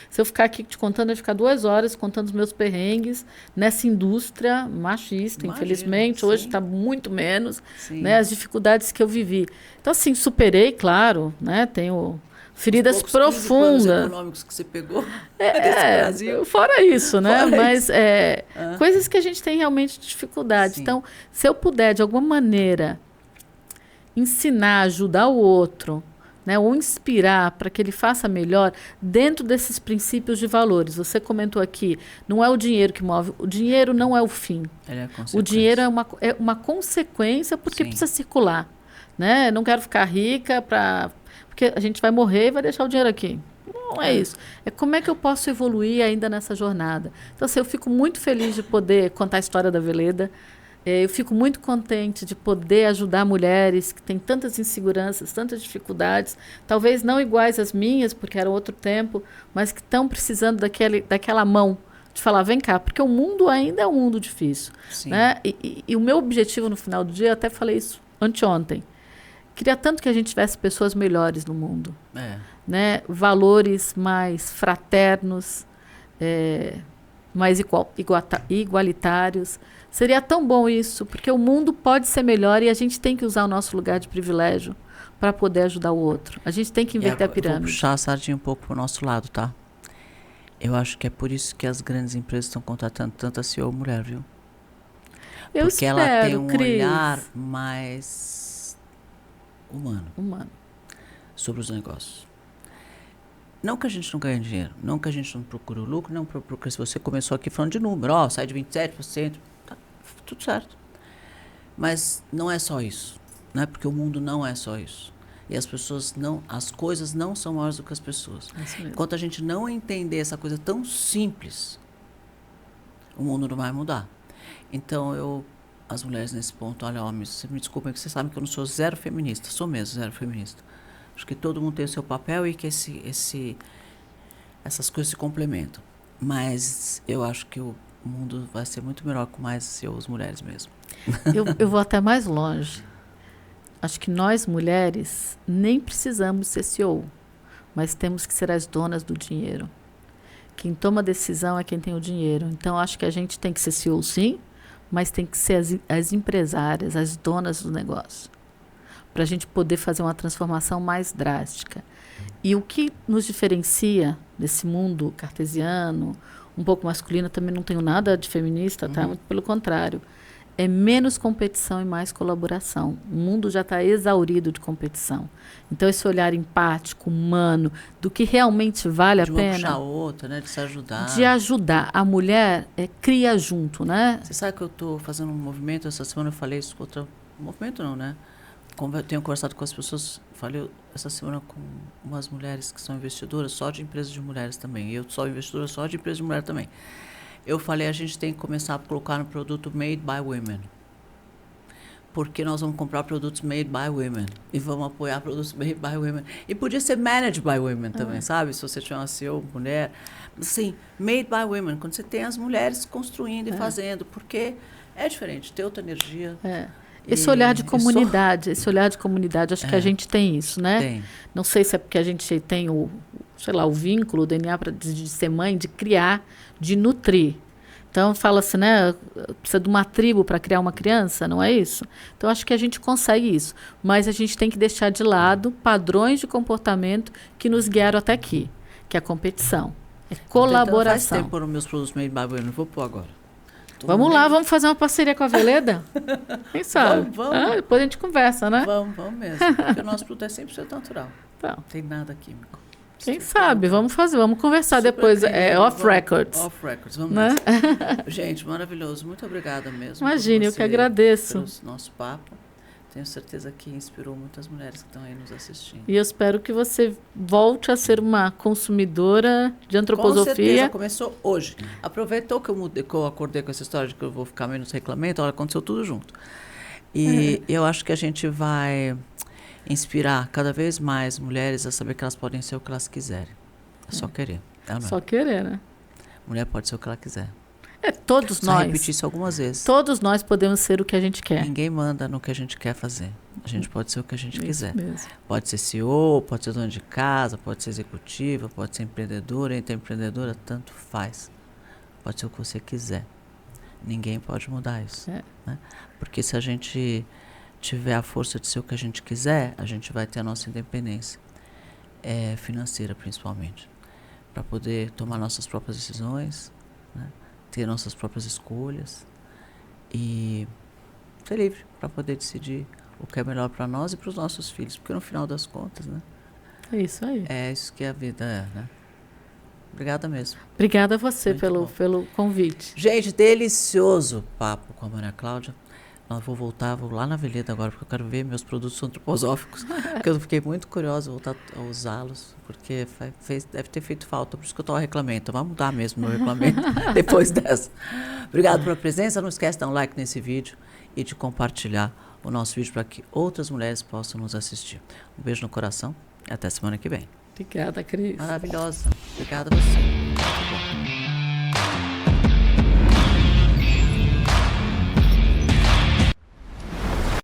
se eu ficar aqui te contando, eu vou ficar 2 horas contando os meus perrengues nessa indústria machista, infelizmente. Hoje está muito menos, né, as dificuldades que eu vivi. Então, assim, superei, claro, né, tenho feridas profundas. Os econômicos que você pegou desse Brasil. Fora isso, né? Mas coisas que a gente tem realmente dificuldade. Sim. Então, se eu puder, de alguma maneira, ensinar, ajudar o outro, né, ou inspirar para que ele faça melhor dentro desses princípios de valores. Você comentou aqui, não é o dinheiro que move, o dinheiro não é o fim. O dinheiro é uma consequência porque precisa circular. Né? Não quero ficar rica porque a gente vai morrer e vai deixar o dinheiro aqui. Não é isso. É como é que eu posso evoluir ainda nessa jornada. Então, assim, eu fico muito feliz de poder contar a história da Veleda. Eu fico muito contente de poder ajudar mulheres que têm tantas inseguranças, tantas dificuldades, talvez não iguais às minhas, porque era outro tempo, mas que estão precisando daquela mão de falar, vem cá, porque o mundo ainda é um mundo difícil. Né? E o meu objetivo no final do dia, eu até falei isso anteontem, queria tanto que a gente tivesse pessoas melhores no mundo. Né? Valores mais fraternos, mais igualitários. Seria tão bom isso, porque o mundo pode ser melhor e a gente tem que usar o nosso lugar de privilégio para poder ajudar o outro. A gente tem que inverter a pirâmide. Vou puxar a sardinha um pouco para o nosso lado, tá? Eu acho que é por isso que as grandes empresas estão contratando tanta CEO mulher, viu? Porque ela tem um olhar mais humano sobre os negócios. Não que a gente não ganhe dinheiro, não que a gente não procure o lucro, não procure. Se você começou aqui falando de número, sai de 27%, tá tudo certo. Mas não é só isso, né? Porque o mundo não é só isso. E as coisas não são maiores do que as pessoas. Enquanto a gente não entender essa coisa tão simples, o mundo não vai mudar. Então, as mulheres nesse ponto, olha, homens, vocês me desculpem que vocês sabem que eu não sou zero feminista, sou mesmo zero feminista. Acho que todo mundo tem o seu papel e que essas coisas se complementam. Mas eu acho que o mundo vai ser muito melhor com mais CEOs mulheres mesmo. Eu vou até mais longe. Acho que nós, mulheres, nem precisamos ser CEO, mas temos que ser as donas do dinheiro. Quem toma a decisão é quem tem o dinheiro. Então, acho que a gente tem que ser CEO, sim, mas tem que ser as empresárias, as donas do negócio, para a gente poder fazer uma transformação mais drástica. E o que nos diferencia desse mundo cartesiano, um pouco masculino, também não tenho nada de feminista, tá? Muito pelo contrário. É menos competição e mais colaboração. O mundo já está exaurido de competição. Então, esse olhar empático, humano, do que realmente vale a pena. De uma puxar a outra, né? De se ajudar. De ajudar. A mulher cria junto, né? Você sabe que eu estou fazendo um movimento, essa semana eu falei isso com outro movimento não, né? Eu tenho conversado com as pessoas, falei essa semana com umas mulheres que são investidoras só de empresas de mulheres também. Eu sou investidora só de empresas de mulheres também. Eu falei, a gente tem que começar a colocar no produto made by women. Porque nós vamos comprar produtos made by women. E vamos apoiar produtos made by women. E podia ser managed by women também, sabe? Se você tiver uma CEO, mulher. Assim, made by women. Quando você tem as mulheres construindo e fazendo. Porque é diferente, tem outra energia. Esse olhar de comunidade, acho que a gente tem isso, né? Tem. Não sei se é porque a gente tem o vínculo, o DNA de ser mãe, de criar, de nutrir. Então, fala-se, né? Precisa de uma tribo para criar uma criança, não é isso? Então, acho que a gente consegue isso. Mas a gente tem que deixar de lado padrões de comportamento que nos guiaram até aqui, que é a competição, é colaboração. Faz tempo por meus produtos made by women, não vou pôr agora. Vamos lá, vamos fazer uma parceria com a Veleda? Quem sabe? Vamos. Depois a gente conversa, né? Vamos mesmo. Porque o nosso produto é 100% natural. Então, não tem nada químico. Quem sabe? Vamos conversar depois. Off records. Off records, vamos né? Gente, maravilhoso. Muito obrigada mesmo. Imagine, eu que agradeço. Pelo nosso papo. Tenho certeza que inspirou muitas mulheres que estão aí nos assistindo. E eu espero que você volte a ser uma consumidora de antroposofia. Com certeza, começou hoje. Aproveitou que eu acordei com essa história de que eu vou ficar menos reclamento, olha, aconteceu tudo junto. E eu acho que a gente vai inspirar cada vez mais mulheres a saber que elas podem ser o que elas quiserem. É só querer. Só querer, né? Mulher pode ser o que ela quiser. Todos nós. repetir isso algumas vezes. Todos nós podemos ser o que a gente quer. Ninguém manda no que a gente quer fazer. A gente pode ser o que a gente quiser. Mesmo. Pode ser CEO, pode ser dona de casa, pode ser executiva, pode ser empreendedora, empreendedora, tanto faz. Pode ser o que você quiser. Ninguém pode mudar isso. Né? Porque se a gente tiver a força de ser o que a gente quiser, a gente vai ter a nossa independência. Financeira, principalmente. Para poder tomar nossas próprias decisões, né? Ter nossas próprias escolhas e ser livre para poder decidir o que é melhor para nós e para os nossos filhos, porque no final das contas, né? É isso aí. É isso que a vida é, né? Obrigada mesmo. Obrigada a você pelo convite. Gente, delicioso papo com a Maria Cláudia. Eu vou voltar, vou lá na Veleda agora, porque eu quero ver meus produtos antroposóficos, porque eu fiquei muito curiosa voltar a usá-los, porque deve ter feito falta, por isso que eu estou reclamando. Então, vamos mudar mesmo meu reclamento depois dessa. Obrigado pela presença, não esquece de dar um like nesse vídeo e de compartilhar o nosso vídeo para que outras mulheres possam nos assistir. Um beijo no coração e até semana que vem. Obrigada, Cris. Maravilhosa. Obrigada a você. Muito bom.